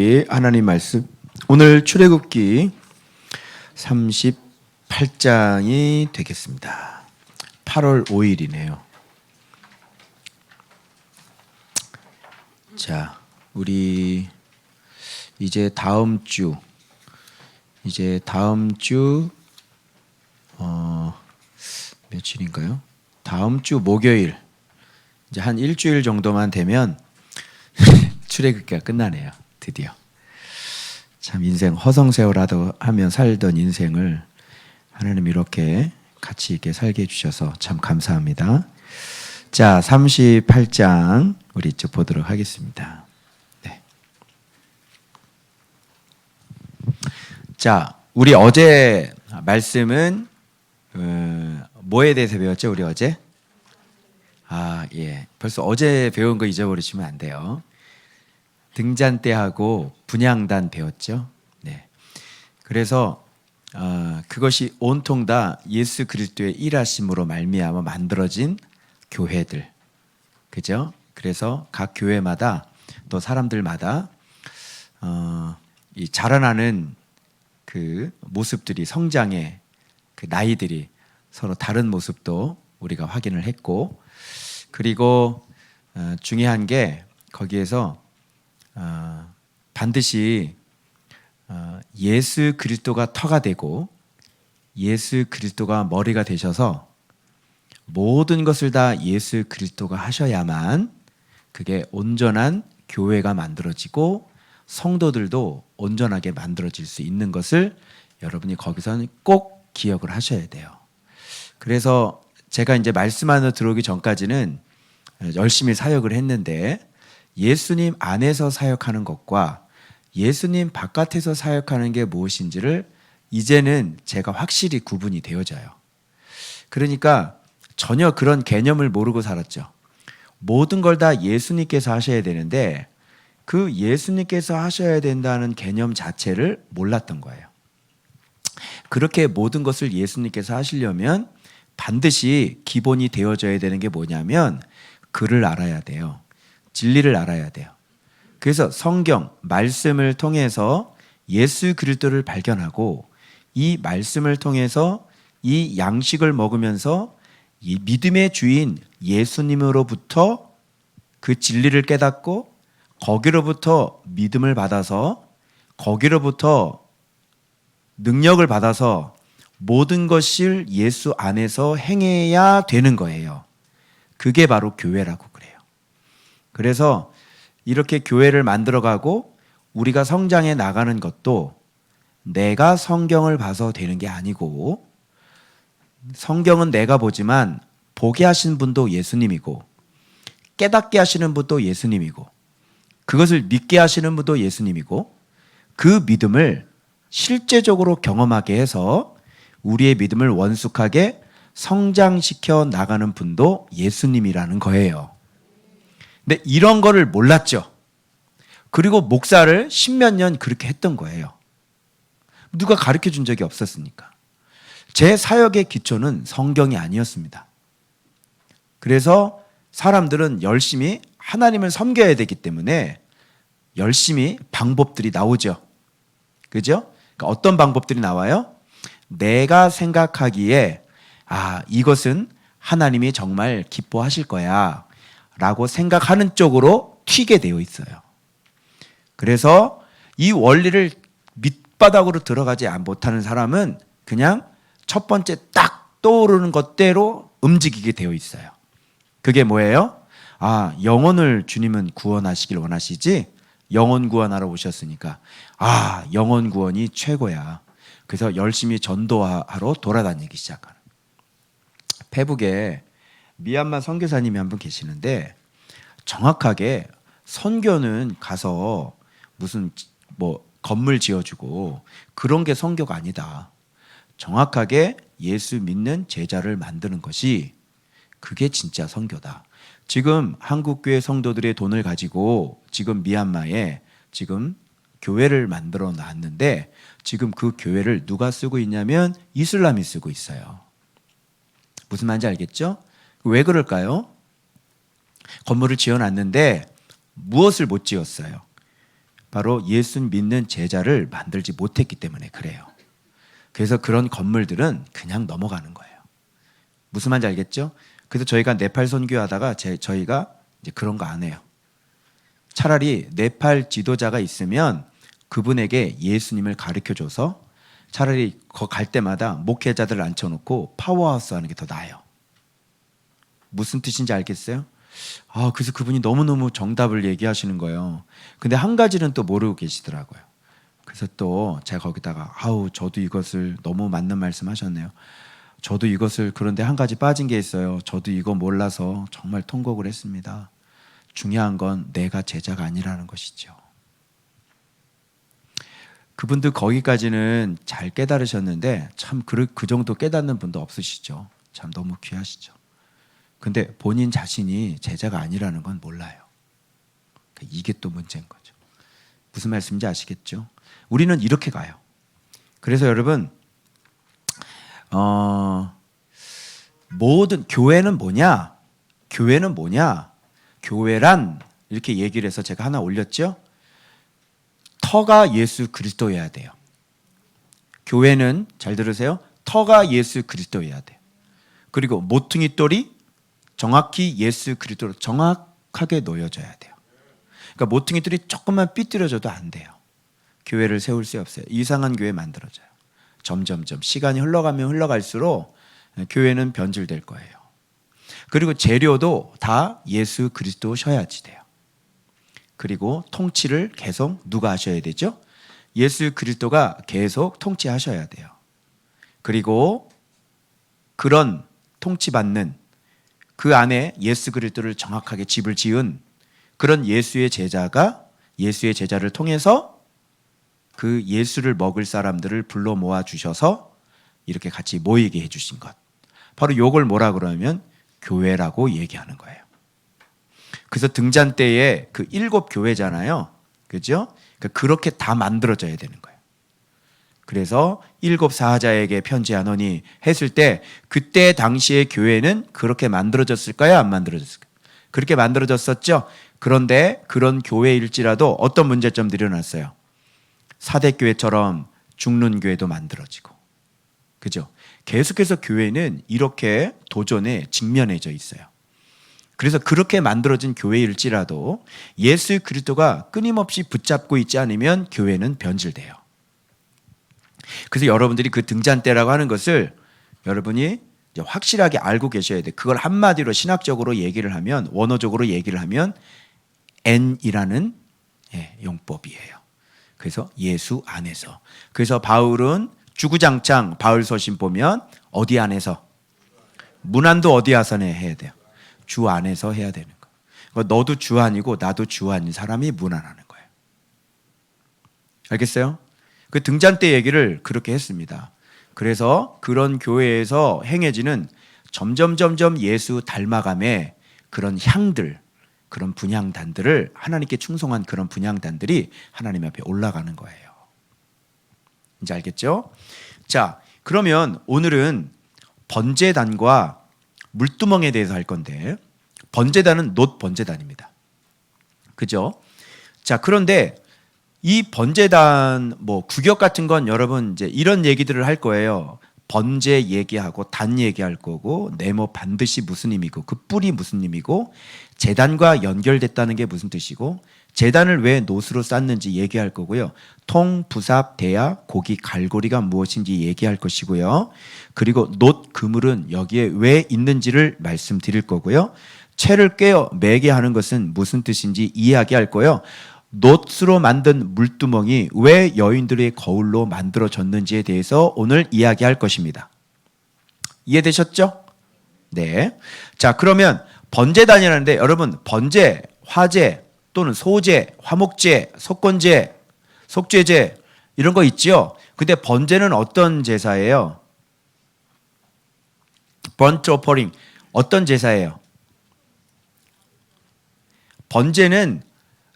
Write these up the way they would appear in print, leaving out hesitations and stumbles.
우리 하나님 말씀 오늘 출애굽기 38장이 되겠습니다. 8월 5일이네요. 자, 우리 이제 다음 주 며칠인가요? 다음 주 목요일 이제 한 일주일 정도만 되면 출애굽기가 끝나네요. 드디어. 참 인생 허송세월하다 하면 살던 인생을 하나님 이렇게 같이 있게 살게 해주셔서 참 감사합니다. 자, 38장 우리 이쪽 보도록 하겠습니다. 네. 자, 우리 어제 말씀은 뭐에 대해서 배웠죠? 우리 어제? 벌써 어제 배운 거 잊어버리시면 안 돼요. 등잔대하고 분향단 배웠죠. 네. 그래서 그것이 온통 다 예수 그리스도의 일하심으로 말미암아 만들어진 교회들, 그죠? 그래서 각 교회마다 또 사람들마다 이 자라나는 그 모습들이 성장의 그 나이들이 서로 다른 모습도 우리가 확인을 했고, 그리고 중요한 게 거기에서 반드시 예수 그리스도가 터가 되고 예수 그리스도가 머리가 되셔서 모든 것을 다 예수 그리스도가 하셔야만 그게 온전한 교회가 만들어지고 성도들도 온전하게 만들어질 수 있는 것을 여러분이 거기서는 꼭 기억을 하셔야 돼요. 그래서 제가 이제 말씀 안으로 들어오기 전까지는 열심히 사역을 했는데 예수님 안에서 사역하는 것과 예수님 바깥에서 사역하는 게 무엇인지를 이제는 제가 확실히 구분이 되어져요. 그러니까 전혀 그런 개념을 모르고 살았죠. 모든 걸 다 예수님께서 하셔야 되는데 그 예수님께서 하셔야 된다는 개념 자체를 몰랐던 거예요. 그렇게 모든 것을 예수님께서 하시려면 반드시 기본이 되어져야 되는 게 뭐냐면 글을 알아야 돼요. 진리를 알아야 돼요. 그래서 성경, 말씀을 통해서 예수 그리스도를 발견하고 이 말씀을 통해서 이 양식을 먹으면서 이 믿음의 주인 예수님으로부터 그 진리를 깨닫고 거기로부터 믿음을 받아서 거기로부터 능력을 받아서 모든 것을 예수 안에서 행해야 되는 거예요. 그게 바로 교회라고 그래요. 그래서 이렇게 교회를 만들어가고 우리가 성장해 나가는 것도 내가 성경을 봐서 되는 게 아니고 성경은 내가 보지만 보게 하신 분도 예수님이고 깨닫게 하시는 분도 예수님이고 그것을 믿게 하시는 분도 예수님이고 그 믿음을 실제적으로 경험하게 해서 우리의 믿음을 원숙하게 성장시켜 나가는 분도 예수님이라는 거예요. 근데 이런 거를 몰랐죠. 그리고 목사를 십몇 년 그렇게 했던 거예요. 누가 가르쳐 준 적이 없었으니까. 제 사역의 기초는 성경이 아니었습니다. 그래서 사람들은 열심히 하나님을 섬겨야 되기 때문에 열심히 방법들이 나오죠. 그죠? 그러니까 어떤 방법들이 나와요? 내가 생각하기에 이것은 하나님이 정말 기뻐하실 거야 라고 생각하는 쪽으로 튀게 되어 있어요. 그래서 이 원리를 밑바닥으로 들어가지 못하는 사람은 그냥 첫 번째 딱 떠오르는 것대로 움직이게 되어 있어요. 그게 뭐예요? 영혼을 주님은 구원하시길 원하시지? 영혼 구원하러 오셨으니까 영혼 구원이 최고야. 그래서 열심히 전도하러 돌아다니기 시작하는. 페북에 미얀마 선교사님이 한 분 계시는데 정확하게 선교는 가서 무슨 건물 지어주고 그런 게 선교가 아니다. 정확하게 예수 믿는 제자를 만드는 것이 그게 진짜 선교다. 지금 한국교회 성도들의 돈을 가지고 지금 미얀마에 지금 교회를 만들어 놨는데 지금 그 교회를 누가 쓰고 있냐면 이슬람이 쓰고 있어요. 무슨 말인지 알겠죠? 왜 그럴까요? 건물을 지어놨는데 무엇을 못 지었어요? 바로 예수 믿는 제자를 만들지 못했기 때문에 그래요. 그래서 그런 건물들은 그냥 넘어가는 거예요. 무슨 말인지 알겠죠? 그래서 저희가 네팔 선교하다가 저희가 이제 그런 거 안 해요. 차라리 네팔 지도자가 있으면 그분에게 예수님을 가르쳐줘서 차라리 갈 때마다 목회자들을 앉혀놓고 파워하우스 하는 게 더 나아요. 무슨 뜻인지 알겠어요? 그래서 그분이 너무너무 정답을 얘기하시는 거예요. 근데 한 가지는 또 모르고 계시더라고요. 그래서 또 제가 거기다가 저도 이것을 너무 맞는 말씀 하셨네요. 저도 이것을 그런데 한 가지 빠진 게 있어요. 저도 이거 몰라서 정말 통곡을 했습니다. 중요한 건 내가 제자가 아니라는 것이죠. 그분도 거기까지는 잘 깨달으셨는데 참 그 정도 깨닫는 분도 없으시죠. 참 너무 귀하시죠. 근데 본인 자신이 제자가 아니라는 건 몰라요. 이게 또 문제인 거죠. 무슨 말씀인지 아시겠죠? 우리는 이렇게 가요. 그래서 여러분 모든 교회는 뭐냐? 교회란 이렇게 얘기를 해서 제가 하나 올렸죠? 터가 예수 그리스도여야 돼요. 교회는 잘 들으세요. 터가 예수 그리스도여야 돼요. 그리고 모퉁이 돌이 정확히 예수 그리스도로 정확하게 놓여져야 돼요. 그러니까 모퉁이 돌이 조금만 삐뚤어져도 안 돼요. 교회를 세울 수 없어요. 이상한 교회 만들어져요. 점점점 시간이 흘러가면 흘러갈수록 교회는 변질될 거예요. 그리고 재료도 다 예수 그리스도셔야지 돼요. 그리고 통치를 계속 누가 하셔야 되죠? 예수 그리스도가 계속 통치하셔야 돼요. 그리고 그런 통치받는 그 안에 예수 그리스도를 정확하게 집을 지은 그런 예수의 제자를 통해서 그 예수를 먹을 사람들을 불러 모아 주셔서 이렇게 같이 모이게 해주신 것. 바로 요걸 뭐라 그러면 교회라고 얘기하는 거예요. 그래서 등잔 때에 그 7 교회잖아요. 그죠? 그러니까 그렇게 다 만들어져야 되는 거예요. 그래서 7 사자에게 편지하노니 했을 때 그때 당시의 교회는 그렇게 만들어졌을까요? 안 만들어졌을까요? 그렇게 만들어졌었죠. 그런데 그런 교회일지라도 어떤 문제점들이 일어났어요. 사대교회처럼 죽는 교회도 만들어지고, 그죠? 계속해서 교회는 이렇게 도전에 직면해져 있어요. 그래서 그렇게 만들어진 교회일지라도 예수 그리스도가 끊임없이 붙잡고 있지 않으면 교회는 변질돼요. 그래서 여러분들이 그 등잔대라고 하는 것을 여러분이 이제 확실하게 알고 계셔야 돼요. 그걸 한마디로 신학적으로 얘기를 하면, 원어적으로 얘기를 하면 N이라는 용법이에요. 그래서 예수 안에서. 그래서 바울은 주구장창 바울서신 보면 어디 안에서? 문안도 어디 안에서 해야 돼요? 주 안에서 해야 되는 거예요. 너도 주 안이고 나도 주 안인 사람이 문안하는 거예요. 알겠어요? 그 등잔대 얘기를 그렇게 했습니다. 그래서 그런 교회에서 행해지는 점점 예수 닮아감의 그런 향들, 그런 분향단들을 하나님께 충성한 그런 분향단들이 하나님 앞에 올라가는 거예요. 이제 알겠죠? 자, 그러면 오늘은 번제단과 물두멍에 대해서 할 건데, 번제단은 놋 번제단입니다. 그죠? 자, 그런데 이 번제단 구역 같은 건 여러분 이제 이런 얘기들을 할 거예요. 번제 얘기하고 단 얘기할 거고, 네모 반드시 무슨 의미고, 그 뿔이 무슨 의미고, 제단과 연결됐다는 게 무슨 뜻이고, 제단을 왜 놋으로 쌓는지 얘기할 거고요. 통, 부삽, 대야, 고기, 갈고리가 무엇인지 얘기할 것이고요. 그리고 놋 그물은 여기에 왜 있는지를 말씀드릴 거고요. 채를 꿰어 매게 하는 것은 무슨 뜻인지 이야기할 거예요. 놋으로 만든 물두멍이 왜 여인들의 거울로 만들어졌는지에 대해서 오늘 이야기할 것입니다. 이해되셨죠? 네. 자, 그러면 번제단이라는데 여러분 번제, 화제 또는 소제, 화목제, 속건제, 속죄제 이런 거 있죠? 근데 번제는 어떤 제사예요? burnt offering 어떤 제사예요? 번제는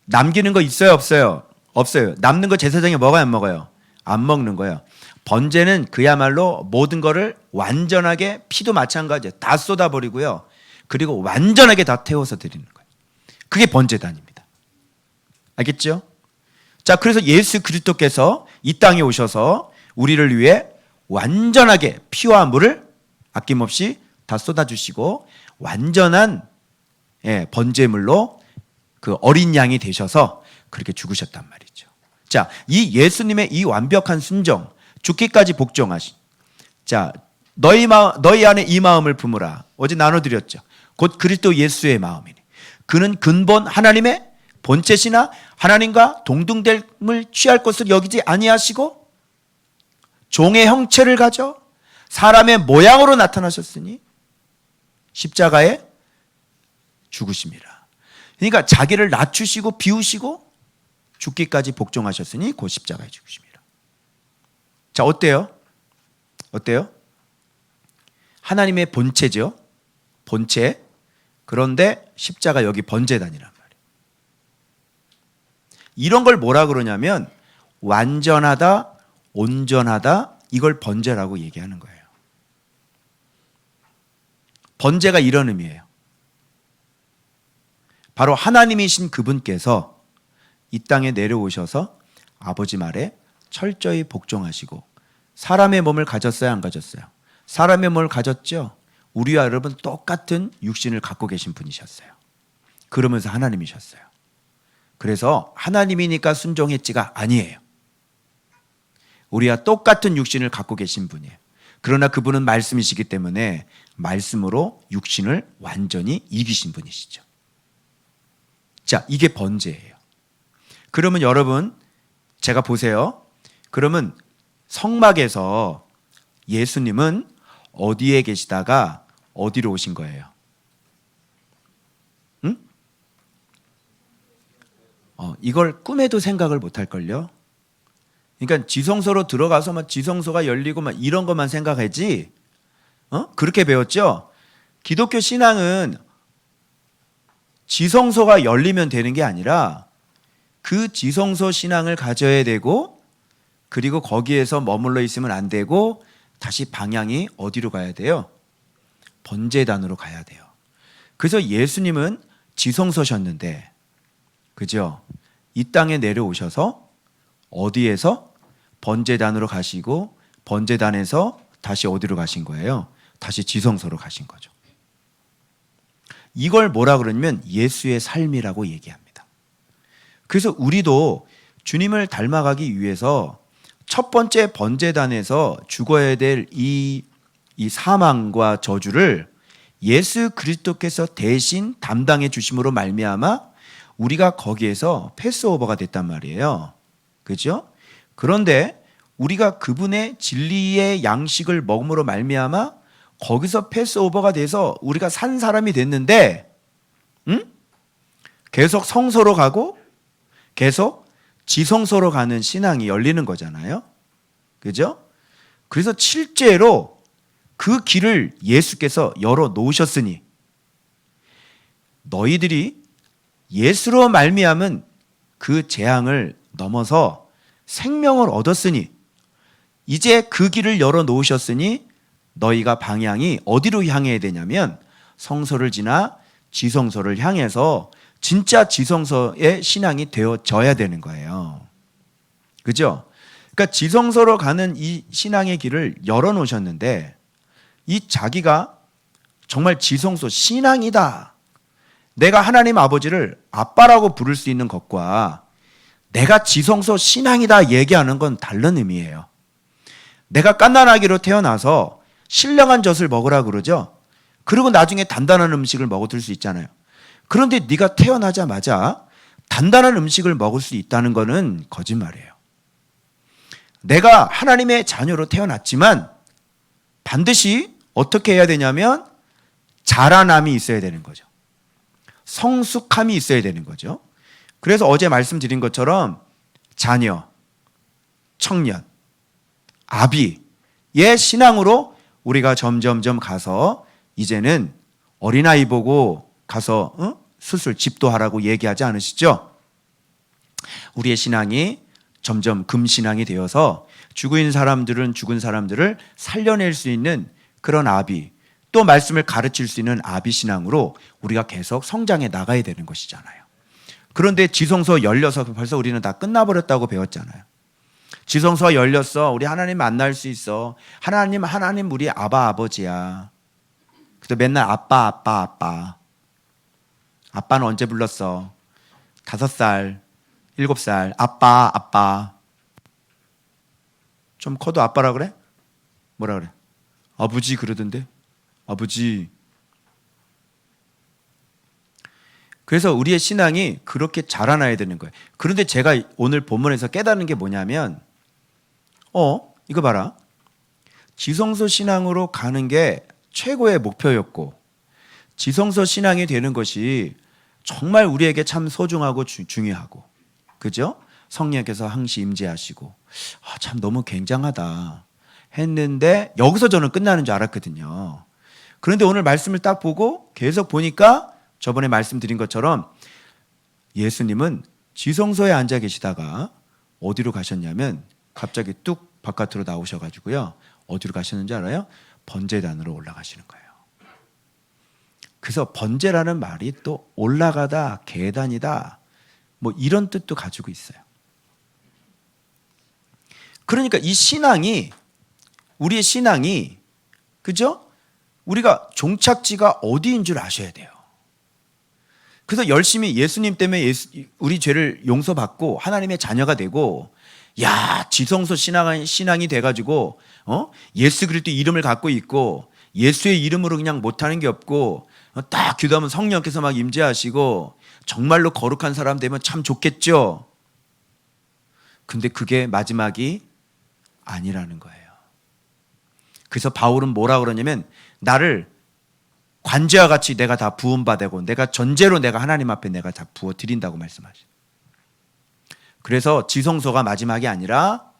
남기는 거 있어요, 없어요? 없어요. 남는 거 제사장에 먹어요, 안 먹어요? 안 먹는 거예요. 번제는 그야말로 모든 거를 완전하게 피도 마찬가지예요. 다 쏟아버리고요. 그리고 완전하게 다 태워서 드리는 거예요. 그게 번제단입니다. 알겠죠? 자, 그래서 예수 그리스도께서 이 땅에 오셔서 우리를 위해 완전하게 피와 물을 아낌없이 다 쏟아주시고 완전한 번제물로 그 어린 양이 되셔서 그렇게 죽으셨단 말이죠. 자, 이 예수님의 이 완벽한 순종, 죽기까지 복종하신, 자, 너희 안에 이 마음을 품으라. 어제 나눠드렸죠. 곧 그리스도 예수의 마음이니 그는 근본 하나님의 본체시나 하나님과 동등됨을 취할 것을 여기지 아니하시고 종의 형체를 가져 사람의 모양으로 나타나셨으니 십자가에 죽으심이라. 그러니까 자기를 낮추시고 비우시고 죽기까지 복종하셨으니 곧 십자가에 죽으심이라. 자, 어때요? 어때요? 하나님의 본체죠. 본체. 그런데 십자가 여기 번제단이란 말이에요. 이런 걸 뭐라 그러냐면 완전하다, 온전하다, 이걸 번제라고 얘기하는 거예요. 번제가 이런 의미예요. 바로 하나님이신 그분께서 이 땅에 내려오셔서 아버지 말에 철저히 복종하시고 사람의 몸을 가졌어요, 안 가졌어요? 사람의 몸을 가졌죠. 우리와 여러분 똑같은 육신을 갖고 계신 분이셨어요. 그러면서 하나님이셨어요. 그래서 하나님이니까 순종했지가 아니에요. 우리와 똑같은 육신을 갖고 계신 분이에요. 그러나 그분은 말씀이시기 때문에 말씀으로 육신을 완전히 이기신 분이시죠. 자, 이게 번제예요. 그러면 여러분, 제가 보세요. 그러면 성막에서 예수님은 어디에 계시다가 어디로 오신 거예요? 응? 이걸 꿈에도 생각을 못 할걸요? 그러니까 지성소로 들어가서 막 지성소가 열리고 막 이런 것만 생각하지, 그렇게 배웠죠? 기독교 신앙은 지성소가 열리면 되는 게 아니라 그 지성소 신앙을 가져야 되고 그리고 거기에서 머물러 있으면 안 되고 다시 방향이 어디로 가야 돼요? 번제단으로 가야 돼요. 그래서 예수님은 지성소셨는데, 그죠? 이 땅에 내려오셔서 어디에서 번제단으로 가시고 번제단에서 다시 어디로 가신 거예요? 다시 지성소로 가신 거죠. 이걸 뭐라 그러냐면 예수의 삶이라고 얘기합니다. 그래서 우리도 주님을 닮아가기 위해서 첫 번째 번제단에서 죽어야 될 이 사망과 저주를 예수 그리스도께서 대신 담당해 주심으로 말미암아 우리가 거기에서 패스오버가 됐단 말이에요. 그렇죠? 그런데 우리가 그분의 진리의 양식을 먹음으로 말미암아 거기서 패스오버가 돼서 우리가 산 사람이 됐는데, 계속 성소로 가고 계속 지성소로 가는 신앙이 열리는 거잖아요. 그죠? 그래서 실제로 그 길을 예수께서 열어 놓으셨으니 너희들이 예수로 말미암은 그 재앙을 넘어서 생명을 얻었으니 이제 그 길을 열어 놓으셨으니 너희가 방향이 어디로 향해야 되냐면 성소를 지나 지성소를 향해서 진짜 지성소의 신앙이 되어져야 되는 거예요. 그죠? 그러니까 지성소로 가는 이 신앙의 길을 열어놓으셨는데 이 자기가 정말 지성소 신앙이다, 내가 하나님 아버지를 아빠라고 부를 수 있는 것과 내가 지성소 신앙이다 얘기하는 건 다른 의미예요. 내가 갓난아기로 태어나서 신령한 젖을 먹으라 그러죠. 그리고 나중에 단단한 음식을 먹어둘 수 있잖아요. 그런데 네가 태어나자마자 단단한 음식을 먹을 수 있다는 것은 거짓말이에요. 내가 하나님의 자녀로 태어났지만 반드시 어떻게 해야 되냐면 자라남이 있어야 되는 거죠. 성숙함이 있어야 되는 거죠. 그래서 어제 말씀드린 것처럼 자녀, 청년, 아비의 신앙으로 우리가 점점점 가서 이제는 어린아이 보고 가서 수술 집도하라고 얘기하지 않으시죠? 우리의 신앙이 점점 금신앙이 되어서 죽은 사람들은 죽은 사람들을 살려낼 수 있는 그런 아비, 또 말씀을 가르칠 수 있는 아비 신앙으로 우리가 계속 성장해 나가야 되는 것이잖아요. 그런데 지성소 열려서 벌써 우리는 다 끝나버렸다고 배웠잖아요. 지성소가 열렸어. 우리 하나님 만날 수 있어. 하나님 우리 아버지야. 그래서 맨날 아빠. 아빠는 언제 불렀어? 5살, 7살. 아빠. 좀 커도 아빠라 그래? 뭐라 그래? 아버지 그러던데? 아버지. 그래서 우리의 신앙이 그렇게 자라나야 되는 거예요. 그런데 제가 오늘 본문에서 깨닫는 게 뭐냐면 이거 봐라. 지성소 신앙으로 가는 게 최고의 목표였고 지성소 신앙이 되는 것이 정말 우리에게 참 소중하고 중요하고 그죠? 성령께서 항시 임재하시고 참 너무 굉장하다 했는데 여기서 저는 끝나는 줄 알았거든요. 그런데 오늘 말씀을 딱 보고 계속 보니까 저번에 말씀드린 것처럼 예수님은 지성소에 앉아 계시다가 어디로 가셨냐면 갑자기 뚝 바깥으로 나오셔가지고요. 어디로 가셨는지 알아요? 번제단으로 올라가시는 거예요. 그래서 번제라는 말이 또 올라가다, 계단이다 뭐 이런 뜻도 가지고 있어요. 그러니까 이 신앙이 우리의 신앙이 그죠? 우리가 종착지가 어디인 줄 아셔야 돼요. 그래서 열심히 예수님 때문에 우리 죄를 용서받고 하나님의 자녀가 되고 지성소 신앙이 돼가지고 예수 그리스도 이름을 갖고 있고 예수의 이름으로 그냥 못하는 게 없고 딱 기도하면 성령께서 막 임재하시고 정말로 거룩한 사람 되면 참 좋겠죠. 근데 그게 마지막이 아니라는 거예요. 그래서 바울은 뭐라 그러냐면 나를 관제와 같이 내가 다 부음받고 내가 전제로 내가 하나님 앞에 내가 다 부어 드린다고 말씀하시죠. 그래서 지성소가 마지막이 아니라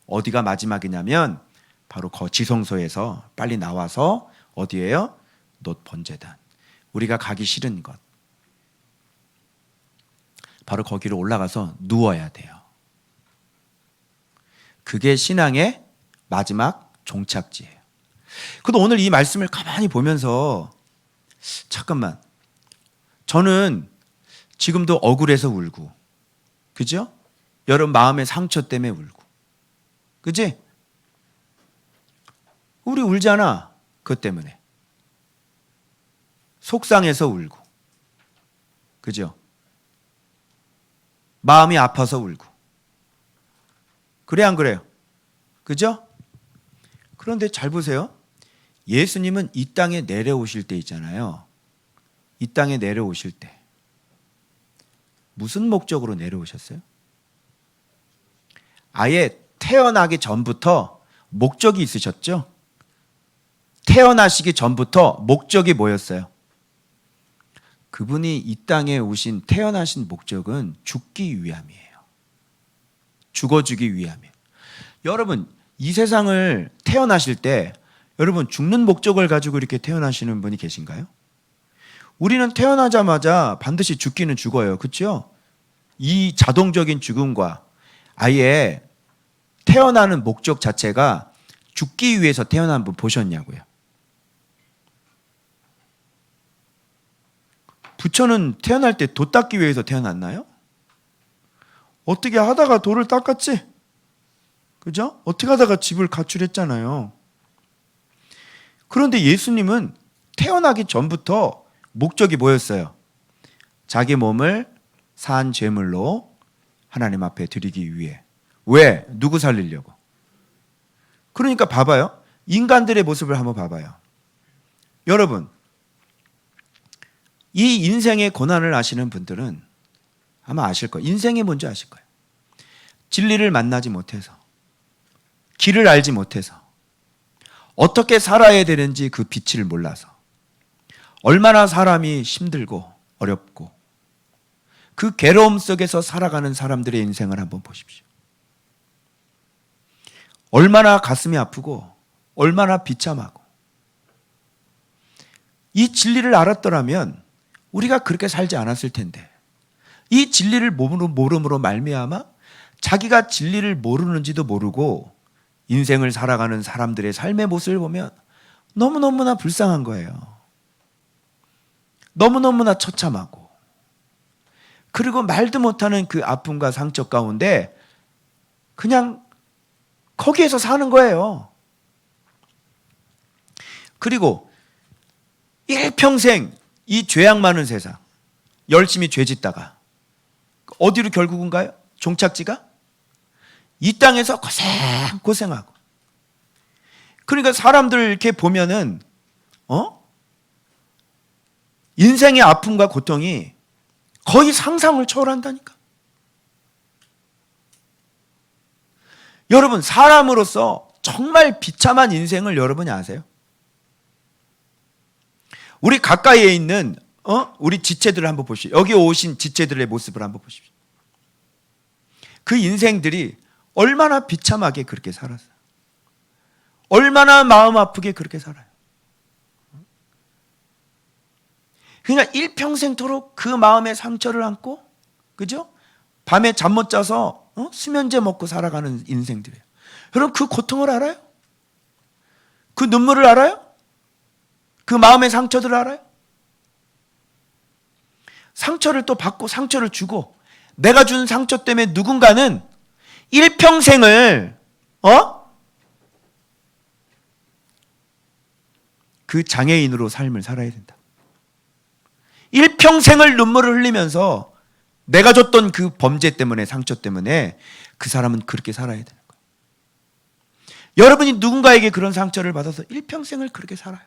어디가 마지막이냐면 바로 그 지성소에서 빨리 나와서 어디예요? 놋 번제단. 우리가 가기 싫은 것. 바로 거기로 올라가서 누워야 돼요. 그게 신앙의 마지막 종착지예요. 그런데 오늘 이 말씀을 가만히 보면서 잠깐만 저는 지금도 억울해서 울고 그죠? 여러분 마음의 상처 때문에 울고 그지? 우리 울잖아. 그것 때문에 속상해서 울고 그죠? 마음이 아파서 울고 그래 안 그래요? 그죠? 그런데 잘 보세요. 예수님은 이 땅에 내려오실 때 있잖아요. 이 땅에 내려오실 때 무슨 목적으로 내려오셨어요? 아예 태어나기 전부터 목적이 있으셨죠? 태어나시기 전부터 목적이 뭐였어요? 그분이 이 땅에 오신 태어나신 목적은 죽기 위함이에요. 죽어주기 위함이에요. 여러분 이 세상을 태어나실 때 여러분 죽는 목적을 가지고 이렇게 태어나시는 분이 계신가요? 우리는 태어나자마자 반드시 죽기는 죽어요. 그렇죠? 이 자동적인 죽음과 아예 태어나는 목적 자체가 죽기 위해서 태어난 분 보셨냐고요. 부처는 태어날 때 도 닦기 위해서 태어났나요? 어떻게 하다가 돌을 닦았지? 그죠? 어떻게 하다가 집을 가출했잖아요. 그런데 예수님은 태어나기 전부터 목적이 뭐였어요? 자기 몸을 산 제물로 하나님 앞에 드리기 위해. 왜? 누구 살리려고? 그러니까 봐봐요. 인간들의 모습을 한번 봐봐요. 여러분, 이 인생의 고난을 아시는 분들은 아마 아실 거예요. 인생이 뭔지 아실 거예요. 진리를 만나지 못해서, 길을 알지 못해서, 어떻게 살아야 되는지 그 빛을 몰라서, 얼마나 사람이 힘들고 어렵고 그 괴로움 속에서 살아가는 사람들의 인생을 한번 보십시오. 얼마나 가슴이 아프고 얼마나 비참하고. 이 진리를 알았더라면 우리가 그렇게 살지 않았을 텐데, 이 진리를 모름으로 말미암아 자기가 진리를 모르는지도 모르고 인생을 살아가는 사람들의 삶의 모습을 보면 너무너무나 불쌍한 거예요. 너무너무나 처참하고. 그리고 말도 못하는 그 아픔과 상처 가운데 그냥 거기에서 사는 거예요. 그리고 일평생 이 죄악 많은 세상 열심히 죄 짓다가 어디로 결국은 가요? 종착지가 이 땅에서 고생하고. 그러니까 사람들 이렇게 보면은 인생의 아픔과 고통이 거의 상상을 초월한다니까. 여러분, 사람으로서 정말 비참한 인생을 여러분이 아세요? 우리 가까이에 있는 우리 지체들을 한번 보시죠. 여기 오신 지체들의 모습을 한번 보십시오. 그 인생들이 얼마나 비참하게 그렇게 살았어요. 얼마나 마음 아프게 그렇게 살아요. 그냥 일평생토록 그 마음의 상처를 안고, 그죠? 밤에 잠 못 자서 수면제 먹고 살아가는 인생들이에요. 여러분, 그 고통을 알아요? 그 눈물을 알아요? 그 마음의 상처들을 알아요? 상처를 또 받고 상처를 주고, 내가 준 상처 때문에 누군가는 일평생을 그 장애인으로 삶을 살아야 된다. 일평생을 눈물을 흘리면서 내가 줬던 그 범죄 때문에, 상처 때문에 그 사람은 그렇게 살아야 되는 거예요. 여러분이 누군가에게 그런 상처를 받아서 일평생을 그렇게 살아요.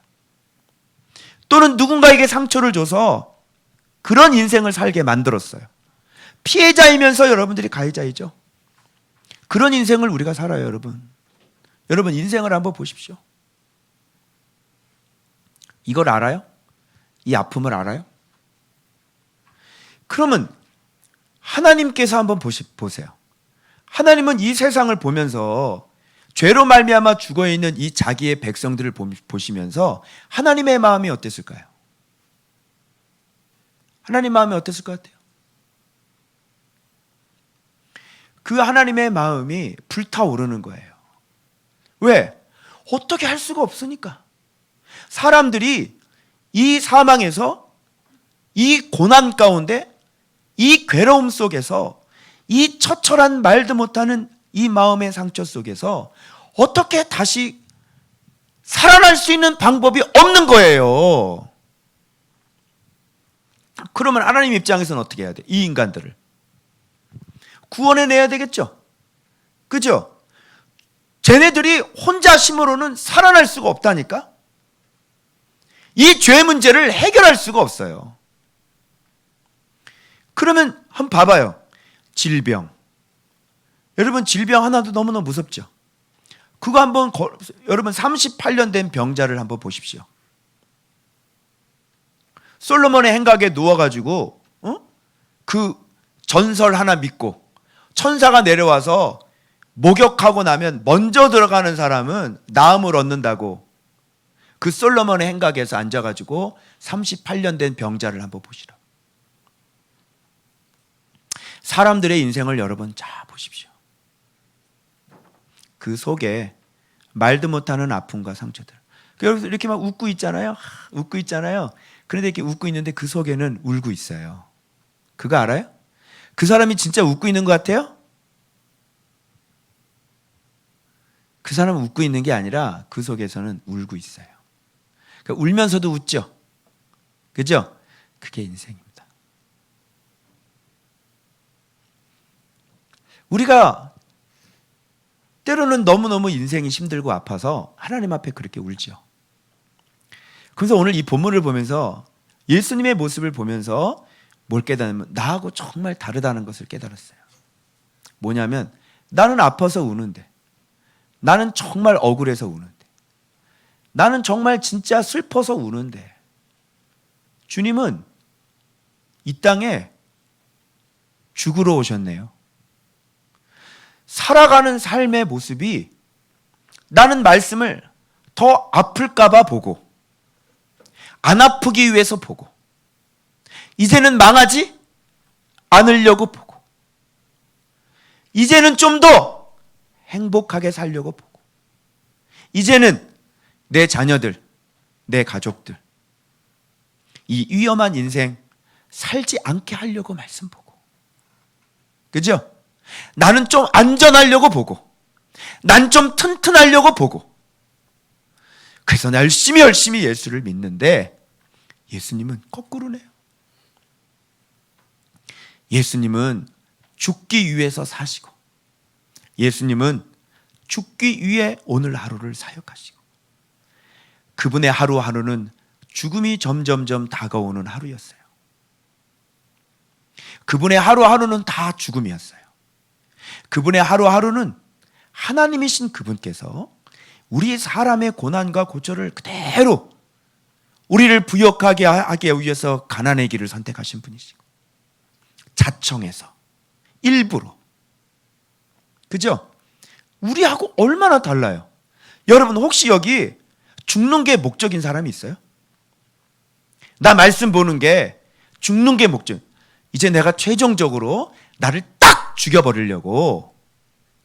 또는 누군가에게 상처를 줘서 그런 인생을 살게 만들었어요. 피해자이면서 여러분들이 가해자이죠. 그런 인생을 우리가 살아요, 여러분. 여러분, 인생을 한번 보십시오. 이걸 알아요? 이 아픔을 알아요? 그러면 하나님께서 한번 보세요. 하나님은 이 세상을 보면서 죄로 말미암아 죽어있는 이 자기의 백성들을 보시면서 하나님의 마음이 어땠을까요? 하나님 마음이 어땠을 것 같아요? 그 하나님의 마음이 불타오르는 거예요. 왜? 어떻게 할 수가 없으니까. 사람들이 이 사망에서, 이 고난 가운데, 이 괴로움 속에서, 이 처철한 말도 못하는 이 마음의 상처 속에서 어떻게 다시 살아날 수 있는 방법이 없는 거예요. 그러면 하나님 입장에서는 어떻게 해야 돼? 이 인간들을 구원해내야 되겠죠. 그죠? 쟤네들이 혼자 힘으로는 살아날 수가 없다니까. 이 죄 문제를 해결할 수가 없어요. 그러면 한번 봐봐요. 질병. 여러분, 질병 하나도 너무너무 무섭죠. 그거 한번 여러분 38년 된 병자를 한번 보십시오. 솔로몬의 행각에 누워가지고 그 전설 하나 믿고 천사가 내려와서 목욕하고 나면 먼저 들어가는 사람은 나음을 얻는다고 그 솔로몬의 행각에서 앉아가지고 38년 된 병자를 한번 보시라. 사람들의 인생을 여러분 잘 보십시오. 그 속에 말도 못하는 아픔과 상처들. 여러분 이렇게 막 웃고 있잖아요. 웃고 있잖아요. 그런데 이렇게 웃고 있는데 그 속에는 울고 있어요. 그거 알아요? 그 사람이 진짜 웃고 있는 것 같아요? 그 사람은 웃고 있는 게 아니라 그 속에서는 울고 있어요. 그러니까 울면서도 웃죠. 그죠? 그게 인생입니다. 우리가 때로는 너무너무 인생이 힘들고 아파서 하나님 앞에 그렇게 울죠. 그래서 오늘 이 본문을 보면서 예수님의 모습을 보면서 뭘 깨달으면 나하고 정말 다르다는 것을 깨달았어요. 뭐냐면 나는 아파서 우는데, 나는 정말 억울해서 우는데, 나는 정말 진짜 슬퍼서 우는데, 주님은 이 땅에 죽으러 오셨네요. 살아가는 삶의 모습이 나는 말씀을 더 아플까봐 보고, 안 아프기 위해서 보고, 이제는 망하지 않으려고 보고, 이제는 좀 더 행복하게 살려고 보고, 이제는 내 자녀들, 내 가족들, 이 위험한 인생 살지 않게 하려고 말씀 보고, 그죠? 나는 좀 안전하려고 보고, 난 좀 튼튼하려고 보고, 그래서 열심히 예수를 믿는데 예수님은 거꾸로네요. 예수님은 죽기 위해서 사시고, 예수님은 죽기 위해 오늘 하루를 사역하시고, 그분의 하루하루는 죽음이 점점점 다가오는 하루였어요. 그분의 하루하루는 다 죽음이었어요. 그분의 하루하루는 하나님이신 그분께서 우리 사람의 고난과 고초를 그대로 우리를 부역하게 하기 위해서 가난의 길을 선택하신 분이시고, 자청해서 일부러, 그죠? 우리하고 얼마나 달라요. 여러분 혹시 여기 죽는 게 목적인 사람이 있어요? 나 말씀 보는 게 죽는 게 목적. 이제 내가 최종적으로 나를 딱 죽여버리려고,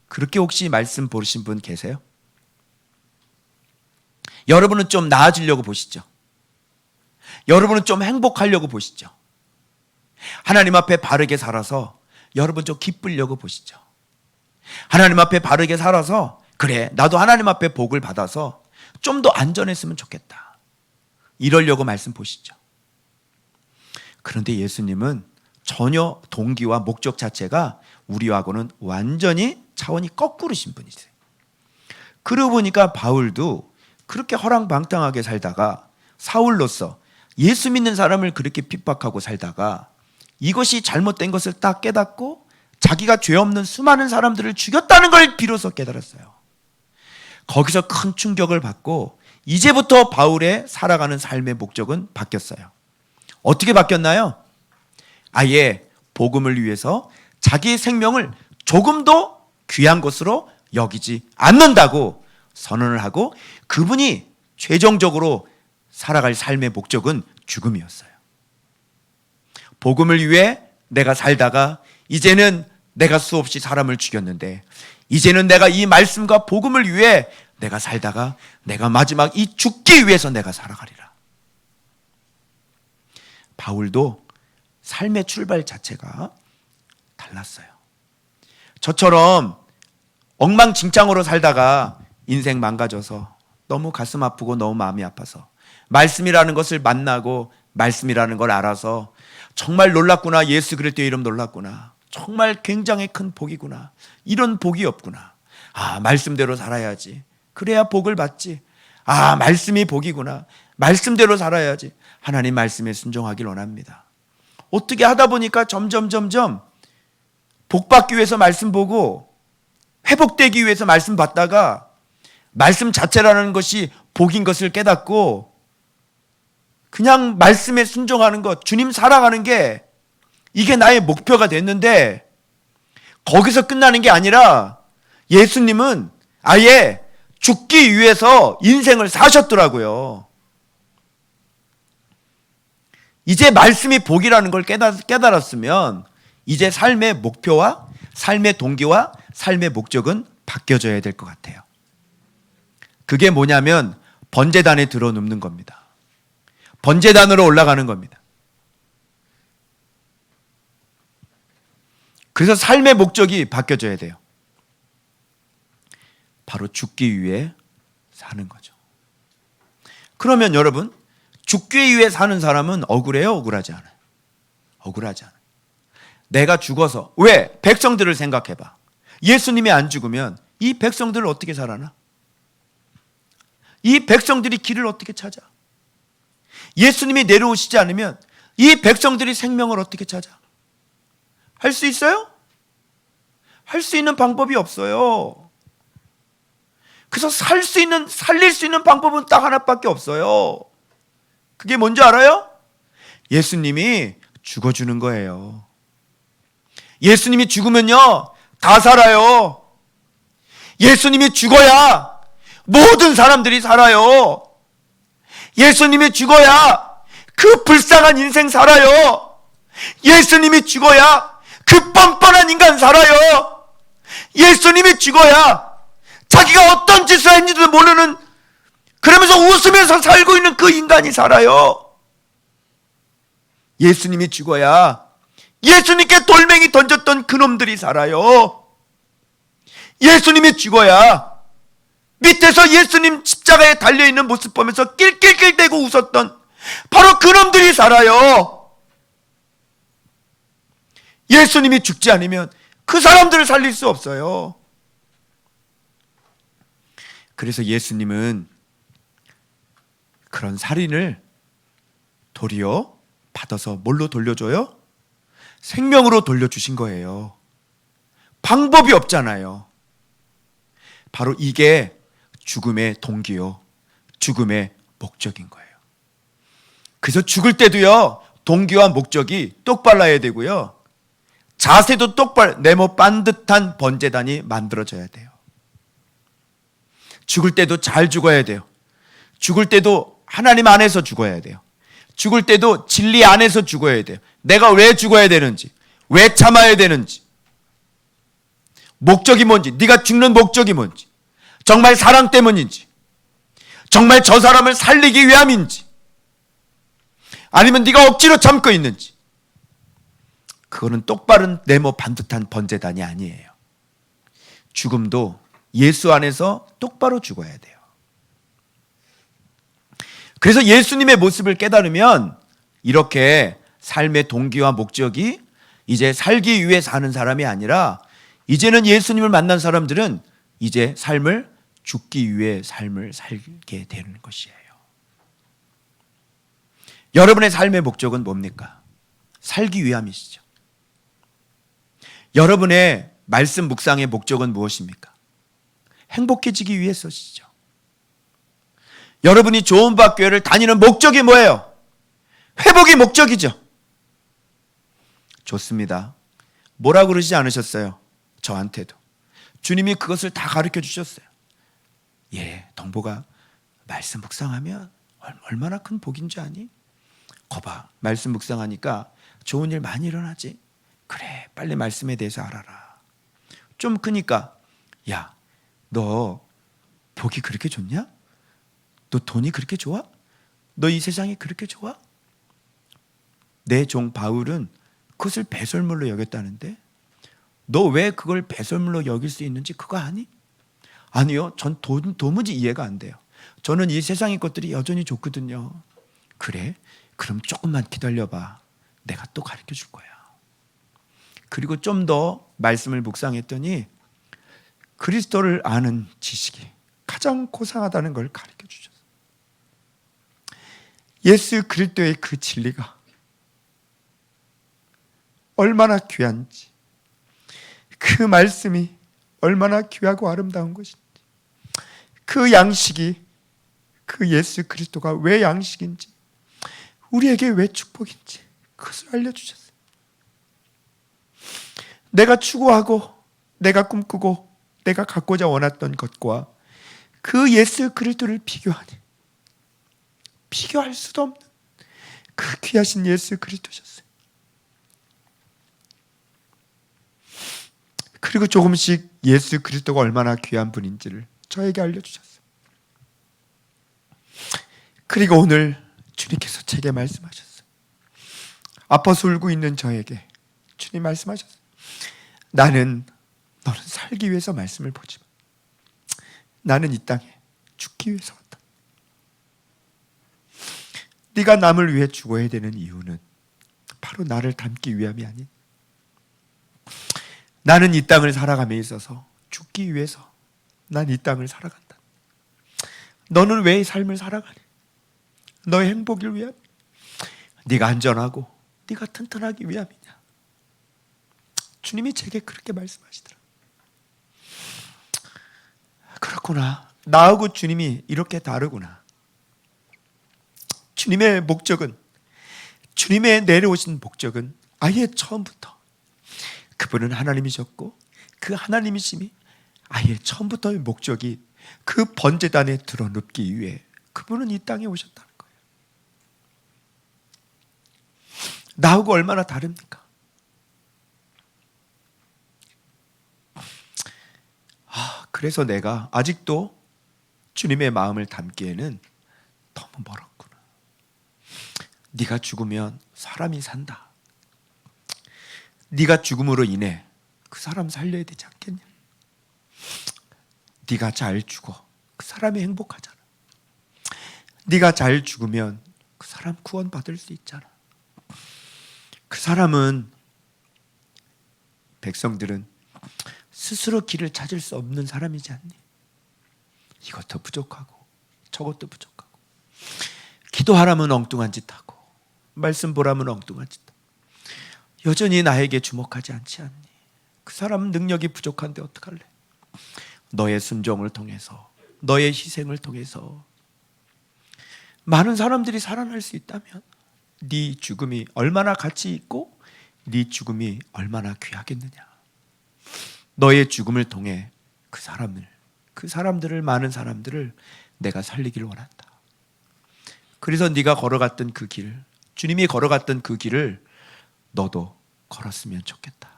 그렇게 혹시 말씀 보신 분 계세요? 여러분은 좀 나아지려고 보시죠. 여러분은 좀 행복하려고 보시죠. 하나님 앞에 바르게 살아서 여러분 좀 기쁘려고 보시죠. 하나님 앞에 바르게 살아서, 그래 나도 하나님 앞에 복을 받아서 좀 더 안전했으면 좋겠다, 이러려고 말씀 보시죠. 그런데 예수님은 전혀 동기와 목적 자체가 우리하고는 완전히 차원이 거꾸로신 분이세요. 그러고 보니까 바울도 그렇게 허랑방탕하게 살다가, 사울로서 예수 믿는 사람을 그렇게 핍박하고 살다가 이것이 잘못된 것을 딱 깨닫고 자기가 죄 없는 수많은 사람들을 죽였다는 걸 비로소 깨달았어요. 거기서 큰 충격을 받고 이제부터 바울의 살아가는 삶의 목적은 바뀌었어요. 어떻게 바뀌었나요? 아예 복음을 위해서 자기의 생명을 조금도 귀한 것으로 여기지 않는다고 선언을 하고, 그분이 최종적으로 살아갈 삶의 목적은 죽음이었어요. 복음을 위해 내가 살다가 이제는 내가 수없이 사람을 죽였는데, 이제는 내가 이 말씀과 복음을 위해 내가 살다가 내가 마지막 이 죽기 위해서 내가 살아가리라. 바울도 삶의 출발 자체가 달랐어요. 저처럼 엉망진창으로 살다가 인생 망가져서 너무 가슴 아프고 너무 마음이 아파서 말씀이라는 것을 만나고 말씀이라는 걸 알아서 정말 놀랐구나, 예수 그리스도의 이름 놀랐구나, 정말 굉장히 큰 복이구나, 이런 복이 없구나, 아 말씀대로 살아야지, 그래야 복을 받지, 아 말씀이 복이구나, 말씀대로 살아야지, 하나님 말씀에 순종하길 원합니다. 어떻게 하다 보니까 점점 복 받기 위해서 말씀 보고 회복되기 위해서 말씀 받다가 말씀 자체라는 것이 복인 것을 깨닫고 그냥 말씀에 순종하는 것, 주님 사랑하는 게 이게 나의 목표가 됐는데, 거기서 끝나는 게 아니라 예수님은 아예 죽기 위해서 인생을 사셨더라고요. 이제 말씀이 복이라는 걸 깨달았으면 이제 삶의 목표와 삶의 동기와 삶의 목적은 바뀌어져야 될 것 같아요. 그게 뭐냐면 번제단에 들어눕는 겁니다. 번제단으로 올라가는 겁니다. 그래서 삶의 목적이 바뀌어져야 돼요. 바로 죽기 위해 사는 거죠. 그러면 여러분, 죽기 위해 사는 사람은 억울해요, 억울하지 않아요? 억울하지 않아요. 내가 죽어서, 왜? 백성들을 생각해봐. 예수님이 안 죽으면 이 백성들을 어떻게 살아나? 이 백성들이 길을 어떻게 찾아? 예수님이 내려오시지 않으면 이 백성들이 생명을 어떻게 찾아? 할 수 있어요? 할 수 있는 방법이 없어요. 그래서 살릴 수 있는 방법은 딱 하나밖에 없어요. 그게 뭔지 알아요? 예수님이 죽어주는 거예요. 예수님이 죽으면요, 다 살아요. 예수님이 죽어야 모든 사람들이 살아요. 예수님이 죽어야 그 불쌍한 인생 살아요. 예수님이 죽어야 그 뻔뻔한 인간 살아요. 예수님이 죽어야 자기가 어떤 짓을 했는지도 모르는, 그러면서 웃으면서 살고 있는 그 인간이 살아요. 예수님이 죽어야 예수님께 돌멩이 던졌던 그놈들이 살아요. 예수님이 죽어야 밑에서 예수님 십자가에 달려있는 모습 보면서 낄낄낄대고 웃었던 바로 그놈들이 살아요. 예수님이 죽지 않으면 그 사람들을 살릴 수 없어요. 그래서 예수님은 그런 살인을 도리어 받아서 뭘로 돌려줘요? 생명으로 돌려주신 거예요. 방법이 없잖아요. 바로 이게 죽음의 동기요, 죽음의 목적인 거예요. 그래서 죽을 때도요, 동기와 목적이 똑발라야 되고요, 자세도 네모 반듯한 번제단이 만들어져야 돼요. 죽을 때도 잘 죽어야 돼요. 죽을 때도 하나님 안에서 죽어야 돼요. 죽을 때도 진리 안에서 죽어야 돼요. 내가 왜 죽어야 되는지, 왜 참아야 되는지, 목적이 뭔지, 네가 죽는 목적이 뭔지, 정말 사랑 때문인지, 정말 저 사람을 살리기 위함인지, 아니면 네가 억지로 참고 있는지, 그거는 똑바른 네모 반듯한 번제단이 아니에요. 죽음도 예수 안에서 똑바로 죽어야 돼요. 그래서 예수님의 모습을 깨달으면 이렇게 삶의 동기와 목적이 이제 살기 위해 사는 사람이 아니라, 이제는 예수님을 만난 사람들은 이제 삶을 죽기 위해 삶을 살게 되는 것이에요. 여러분의 삶의 목적은 뭡니까? 살기 위함이시죠. 여러분의 말씀 묵상의 목적은 무엇입니까? 행복해지기 위해서시죠. 여러분이 좋은 교회를 다니는 목적이 뭐예요? 회복이 목적이죠. 좋습니다. 뭐라 그러지 않으셨어요? 저한테도. 주님이 그것을 다 가르쳐 주셨어요. 예, 동보가 말씀 묵상하면 얼마나 큰 복인 줄 아니? 거봐, 말씀 묵상하니까 좋은 일 많이 일어나지? 그래, 빨리 말씀에 대해서 알아라. 좀 크니까, 야, 너 복이 그렇게 좋냐? 너 돈이 그렇게 좋아? 너 이 세상이 그렇게 좋아? 내 종 바울은 그것을 배설물로 여겼다는데, 너 왜 그걸 배설물로 여길 수 있는지 그거 아니? 아니요, 전 도무지 이해가 안 돼요. 저는 이 세상의 것들이 여전히 좋거든요. 그래? 그럼 조금만 기다려봐. 내가 또 가르쳐 줄 거야. 그리고 좀 더 말씀을 묵상했더니 그리스도를 아는 지식이 가장 고상하다는 걸 가르쳐 주셨어요. 예수 그리스도의 그 진리가 얼마나 귀한지, 그 말씀이 얼마나 귀하고 아름다운 것인지, 그 양식이, 그 예수 그리스도가 왜 양식인지, 우리에게 왜 축복인지 그것을 알려주셨어요. 내가 추구하고 내가 꿈꾸고 내가 갖고자 원했던 것과 그 예수 그리스도를 비교하니 비교할 수도 없는 그 귀하신 예수 그리스도셨어요. 그리고 조금씩 예수 그리스도가 얼마나 귀한 분인지를 저에게 알려주셨어요. 그리고 오늘 주님께서 제게 말씀하셨어요. 아파서 울고 있는 저에게 주님 말씀하셨어요. 너는 살기 위해서 말씀을 보지만 나는 이 땅에 죽기 위해서 왔다. 네가 남을 위해 죽어야 되는 이유는 바로 나를 닮기 위함이 아닌, 나는 이 땅을 살아감에 있어서 죽기 위해서 난 이 땅을 살아간다. 너는 왜 이 삶을 살아가니? 너의 행복을 위함, 네가 안전하고 네가 튼튼하기 위함이냐. 주님이 제게 그렇게 말씀하시더라. 그렇구나. 나하고 주님이 이렇게 다르구나. 주님의 목적은, 주님의 내려오신 목적은 아예 처음부터 그분은 하나님이셨고 그 하나님이심이 아예 처음부터의 목적이 그 번제단에 드러눕기 위해 그분은 이 땅에 오셨다는 거예요. 나하고 얼마나 다릅니까? 그래서 내가 아직도 주님의 마음을 담기에는 너무 멀었구나. 네가 죽으면 사람이 산다. 네가 죽음으로 인해 그 사람 살려야 되지 않겠냐? 네가 잘 죽어 그 사람이 행복하잖아. 네가 잘 죽으면 그 사람 구원받을 수 있잖아. 그 사람은, 백성들은 스스로 길을 찾을 수 없는 사람이지 않니? 이것도 부족하고 저것도 부족하고, 기도하라면 엉뚱한 짓 하고 말씀 보라면 엉뚱한 짓 하고, 여전히 나에게 주목하지 않지 않니? 그 사람은 능력이 부족한데 어떡할래? 너의 순종을 통해서, 너의 희생을 통해서 많은 사람들이 살아날 수 있다면 네 죽음이 얼마나 가치 있고 네 죽음이 얼마나 귀하겠느냐. 너의 죽음을 통해 그 사람들을, 많은 사람들을 내가 살리기를 원한다. 그래서 네가 걸어갔던 그 길, 주님이 걸어갔던 그 길을 너도 걸었으면 좋겠다.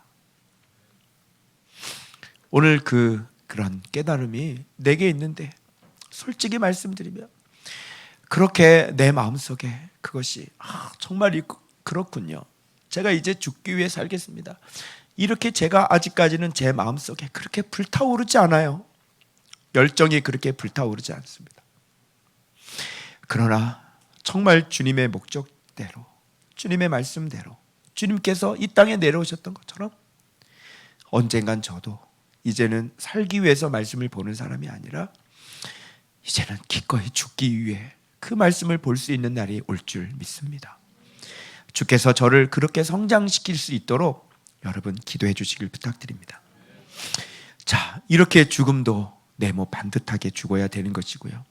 오늘 그런 깨달음이 내게 있는데, 솔직히 말씀드리면 그렇게 내 마음속에 그것이 정말 그렇군요. 제가 이제 죽기 위해 살겠습니다. 이렇게 제가 아직까지는 제 마음속에 그렇게 불타오르지 않아요. 열정이 그렇게 불타오르지 않습니다. 그러나 정말 주님의 목적대로, 주님의 말씀대로, 주님께서 이 땅에 내려오셨던 것처럼 언젠간 저도 이제는 살기 위해서 말씀을 보는 사람이 아니라 이제는 기꺼이 죽기 위해 그 말씀을 볼 수 있는 날이 올 줄 믿습니다. 주께서 저를 그렇게 성장시킬 수 있도록 여러분 기도해 주시길 부탁드립니다. 자, 이렇게 죽음도 네모 반듯하게 죽어야 되는 것이고요.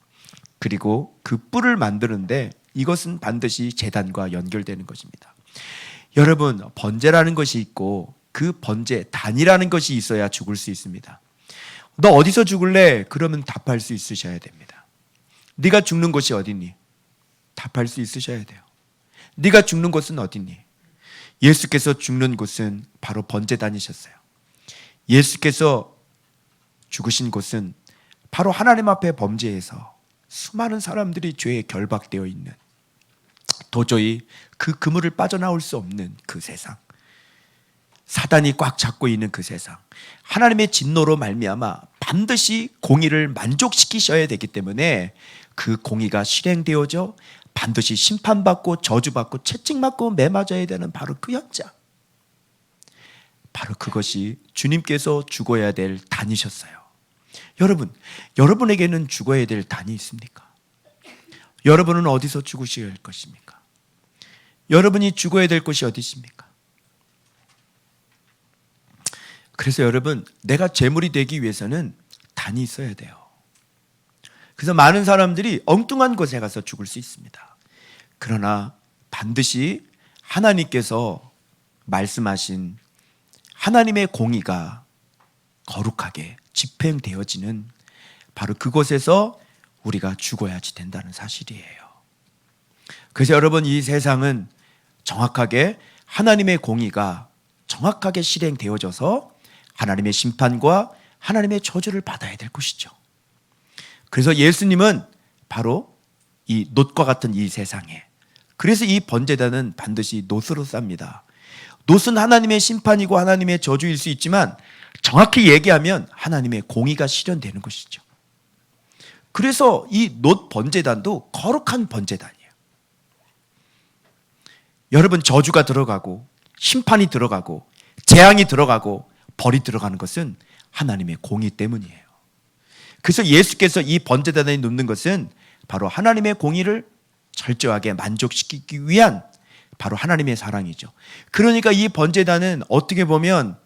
그리고 그 뿔을 만드는데 이것은 반드시 제단과 연결되는 것입니다. 여러분, 번제라는 것이 있고 그 번제 단이라는 것이 있어야 죽을 수 있습니다. 너 어디서 죽을래? 그러면 답할 수 있으셔야 됩니다. 네가 죽는 곳이 어디니? 답할 수 있으셔야 돼요. 네가 죽는 곳은 어디니? 예수께서 죽는 곳은 바로 번제단이셨어요. 예수께서 죽으신 곳은 바로 하나님 앞에 범죄해서 수많은 사람들이 죄에 결박되어 있는, 도저히 그 그물을 빠져나올 수 없는 그 세상, 사단이 꽉 잡고 있는 그 세상, 하나님의 진노로 말미암아 반드시 공의를 만족시키셔야 되기 때문에 그 공의가 실행되어져 반드시 심판받고 저주받고 채찍맞고 매맞아야 되는 바로 그 현장, 바로 그것이 주님께서 죽어야 될 단이셨어요. 여러분, 여러분에게는 죽어야 될 단이 있습니까? 여러분은 어디서 죽으셔야 할 것입니까? 여러분이 죽어야 될 곳이 어디 있습니까? 그래서 여러분, 내가 재물이 되기 위해서는 단이 있어야 돼요. 그래서 많은 사람들이 엉뚱한 곳에 가서 죽을 수 있습니다. 그러나 반드시 하나님께서 말씀하신 하나님의 공의가 거룩하게 집행되어지는 바로 그곳에서 우리가 죽어야지 된다는 사실이에요. 그래서 여러분, 이 세상은 정확하게 하나님의 공의가 정확하게 실행되어져서 하나님의 심판과 하나님의 저주를 받아야 될 것이죠. 그래서 예수님은 바로 이 놋과 같은 이 세상에, 그래서 이 번제단은 반드시 놋으로 쌉니다. 놋은 하나님의 심판이고 하나님의 저주일 수 있지만 정확히 얘기하면 하나님의 공의가 실현되는 것이죠. 그래서 이 놋 번제단도 거룩한 번제단이에요. 여러분, 저주가 들어가고 심판이 들어가고 재앙이 들어가고 벌이 들어가는 것은 하나님의 공의 때문이에요. 그래서 예수께서 이 번제단에 놓는 것은 바로 하나님의 공의를 철저하게 만족시키기 위한 바로 하나님의 사랑이죠. 그러니까 이 번제단은 어떻게 보면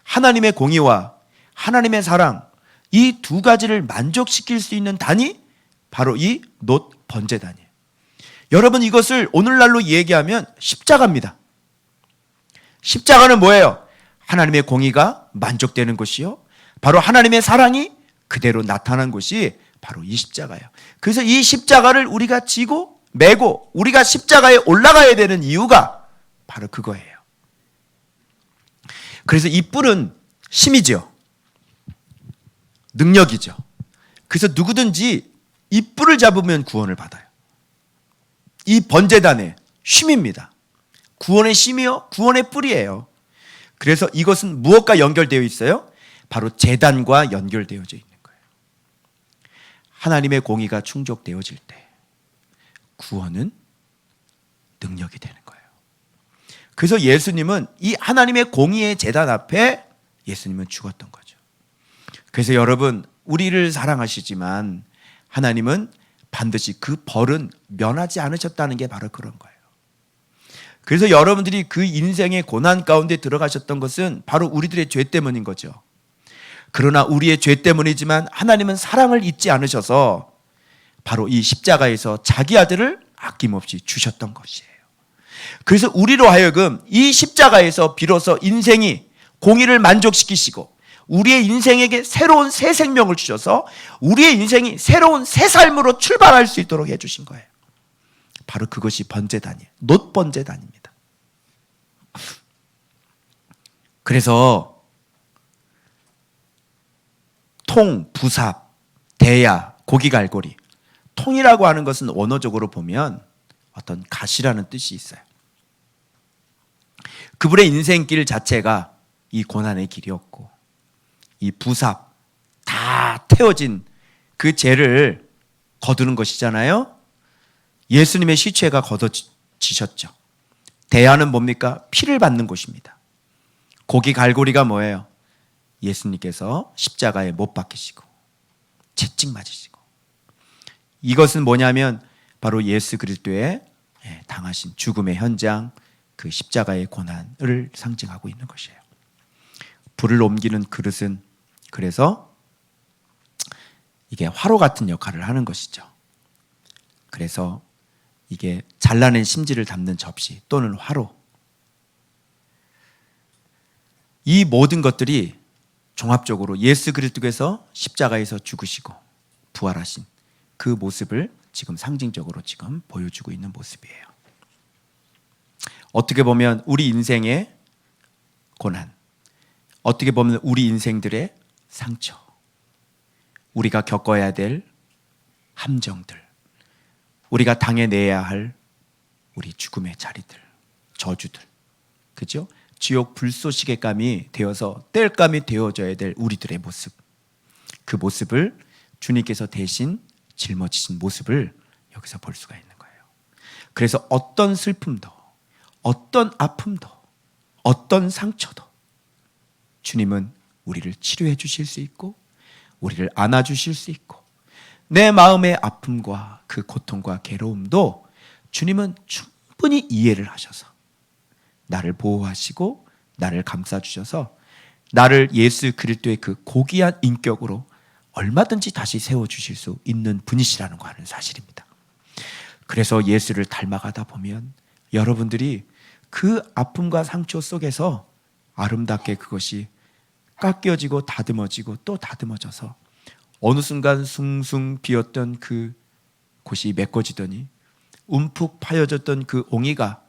하나님의 공의와 하나님의 사랑, 이 두 가지를 만족시킬 수 있는 단이 바로 이 놋 번제단이에요. 여러분, 이것을 오늘날로 얘기하면 십자가입니다. 십자가는 뭐예요? 하나님의 공의가 만족되는 것이요, 바로 하나님의 사랑이 그대로 나타난 것이 바로 이 십자가예요. 그래서 이 십자가를 우리가 지고 메고 우리가 십자가에 올라가야 되는 이유가 바로 그거예요. 그래서 이 뿔은 힘이죠. 능력이죠. 그래서 누구든지 이 뿔을 잡으면 구원을 받아요. 이 번제단의 힘입니다. 구원의 힘이요, 구원의 뿔이에요. 그래서 이것은 무엇과 연결되어 있어요? 바로 제단과 연결되어져 있는 거예요. 하나님의 공의가 충족되어질 때 구원은 능력이 되는 거예요. 그래서 예수님은 이 하나님의 공의의 제단 앞에 예수님은 죽었던 거죠. 그래서 여러분, 우리를 사랑하시지만 하나님은 반드시 그 벌은 면하지 않으셨다는 게 바로 그런 거예요. 그래서 여러분들이 그 인생의 고난 가운데 들어가셨던 것은 바로 우리들의 죄 때문인 거죠. 그러나 우리의 죄 때문이지만 하나님은 사랑을 잊지 않으셔서 바로 이 십자가에서 자기 아들을 아낌없이 주셨던 것이에요. 그래서 우리로 하여금 이 십자가에서 비로소 인생이 공의를 만족시키시고 우리의 인생에게 새로운 새 생명을 주셔서 우리의 인생이 새로운 새 삶으로 출발할 수 있도록 해주신 거예요. 바로 그것이 번제단이에요. 놋번제단입니다. 그래서 통, 부삽, 대야, 고기갈고리. 통이라고 하는 것은 원어적으로 보면 어떤 가시라는 뜻이 있어요. 그분의 인생길 자체가 이 고난의 길이었고, 이 부삽, 다 태워진 그 죄를 거두는 것이잖아요. 예수님의 시체가 걷어지셨죠. 대야는 뭡니까? 피를 받는 곳입니다. 고기 갈고리가 뭐예요? 예수님께서 십자가에 못 박히시고 채찍 맞으시고, 이것은 뭐냐면 바로 예수 그리스도의 당하신 죽음의 현장, 그 십자가의 고난을 상징하고 있는 것이에요. 불을 옮기는 그릇은 그래서 이게 화로 같은 역할을 하는 것이죠. 그래서 이게 잘라낸 심지를 담는 접시 또는 화로, 이 모든 것들이 종합적으로 예수 그리스도께서 십자가에서 죽으시고 부활하신 그 모습을 지금 상징적으로 지금 보여주고 있는 모습이에요. 어떻게 보면 우리 인생의 고난, 어떻게 보면 우리 인생들의 상처, 우리가 겪어야 될 함정들, 우리가 당해내야 할 우리 죽음의 자리들, 저주들, 그죠? 지옥 불쏘시개감이 되어서 땔감이 되어져야 될 우리들의 모습, 그 모습을 주님께서 대신 짊어지신 모습을 여기서 볼 수가 있는 거예요. 그래서 어떤 슬픔도, 어떤 아픔도, 어떤 상처도 주님은 우리를 치료해 주실 수 있고 우리를 안아 주실 수 있고, 내 마음의 아픔과 그 고통과 괴로움도 주님은 충분히 이해를 하셔서 나를 보호하시고 나를 감싸주셔서 나를 예수 그리스도의 그 고귀한 인격으로 얼마든지 다시 세워주실 수 있는 분이시라는 거 하는 사실입니다. 그래서 예수를 닮아가다 보면 여러분들이 그 아픔과 상처 속에서 아름답게 그것이 깎여지고 다듬어지고 또 다듬어져서 어느 순간 숭숭 비었던 그 곳이 메꿔지더니 움푹 파여졌던 그 옹이가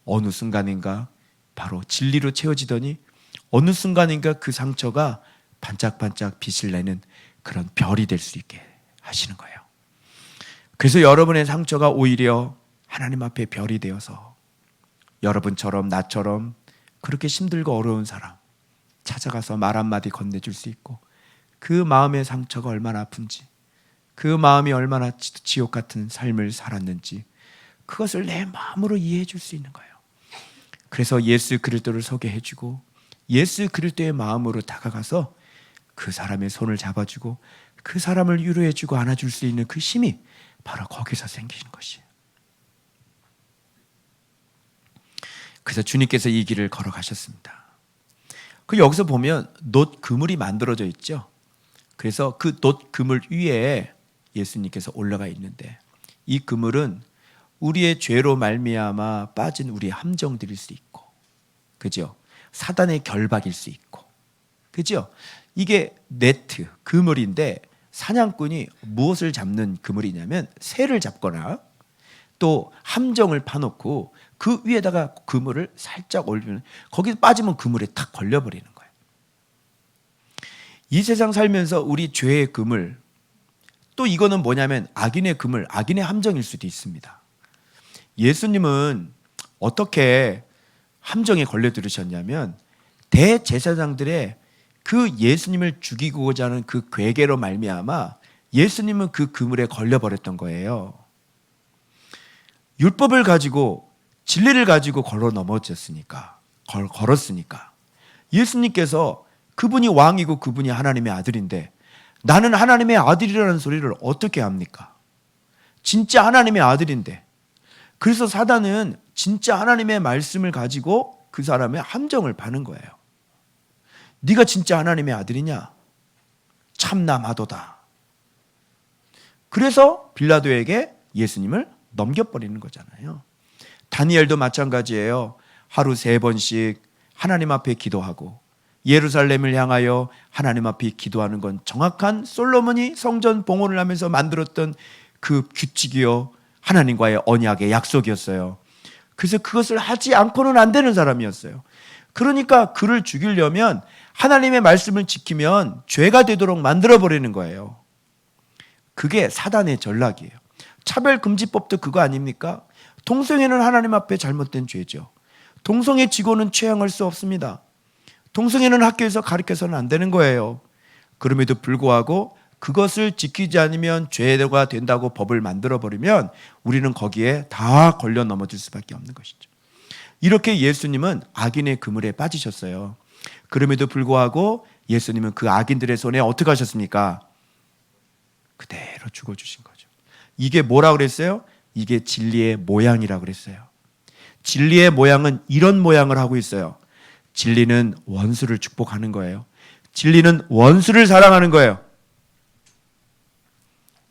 어느 순간인가 바로 진리로 채워지더니 어느 순간인가 그 상처가 반짝반짝 빛을 내는 그런 별이 될 수 있게 하시는 거예요. 그래서 여러분의 상처가 오히려 하나님 앞에 별이 되어서 여러분처럼 나처럼 그렇게 힘들고 어려운 사람 찾아가서 말 한마디 건네줄 수 있고, 그 마음의 상처가 얼마나 아픈지, 그 마음이 얼마나 지옥 같은 삶을 살았는지 그것을 내 마음으로 이해해 줄 수 있는 거예요. 그래서 예수 그리스도를 소개해주고 예수 그리스도의 마음으로 다가가서 그 사람의 손을 잡아주고 그 사람을 위로해주고 안아줄 수 있는 그 힘이 바로 거기서 생기는 것이에요. 그래서 주님께서 이 길을 걸어가셨습니다. 그 여기서 보면 놋 그물이 만들어져 있죠. 그래서 그 놋 그물 위에 예수님께서 올라가 있는데, 이 그물은 우리의 죄로 말미암아 빠진 우리의 함정들일 수 있고, 그죠? 사단의 결박일 수 있고, 그죠? 이게 네트, 그물인데 사냥꾼이 무엇을 잡는 그물이냐면 새를 잡거나 또 함정을 파놓고 그 위에다가 그물을 살짝 올리면 거기 빠지면 그물에 탁 걸려버리는 거예요. 이 세상 살면서 우리 죄의 그물, 또 이거는 뭐냐면 악인의 그물, 악인의 함정일 수도 있습니다. 예수님은 어떻게 함정에 걸려 들으셨냐면 대제사장들의 그 예수님을 죽이고자 하는 그 괴계로 말미암아 예수님은 그 그물에 걸려버렸던 거예요. 율법을 가지고 진리를 가지고 걸었으니까 예수님께서 그분이 왕이고 그분이 하나님의 아들인데 나는 하나님의 아들이라는 소리를 어떻게 합니까? 진짜 하나님의 아들인데. 그래서 사단은 진짜 하나님의 말씀을 가지고 그 사람의 함정을 파는 거예요. 네가 진짜 하나님의 아들이냐? 참남하도다. 그래서 빌라도에게 예수님을 넘겨버리는 거잖아요. 다니엘도 마찬가지예요. 하루 3번씩 하나님 앞에 기도하고 예루살렘을 향하여 하나님 앞에 기도하는 건 정확한 솔로몬이 성전 봉헌을 하면서 만들었던 그 규칙이요, 하나님과의 언약의 약속이었어요. 그래서 그것을 하지 않고는 안 되는 사람이었어요. 그러니까 그를 죽이려면 하나님의 말씀을 지키면 죄가 되도록 만들어버리는 거예요. 그게 사단의 전략이에요. 차별금지법도 그거 아닙니까? 동성애는 하나님 앞에 잘못된 죄죠. 동성애 지고는 취향할 수 없습니다. 동성애는 학교에서 가르쳐서는 안 되는 거예요. 그럼에도 불구하고 그것을 지키지 않으면 죄가 된다고 법을 만들어버리면 우리는 거기에 다 걸려 넘어질 수밖에 없는 것이죠. 이렇게 예수님은 악인의 그물에 빠지셨어요. 그럼에도 불구하고 예수님은 그 악인들의 손에 어떻게 하셨습니까? 그대로 죽어주신 거죠. 이게 뭐라고 그랬어요? 이게 진리의 모양이라고 그랬어요. 진리의 모양은 이런 모양을 하고 있어요. 진리는 원수를 축복하는 거예요. 진리는 원수를 사랑하는 거예요.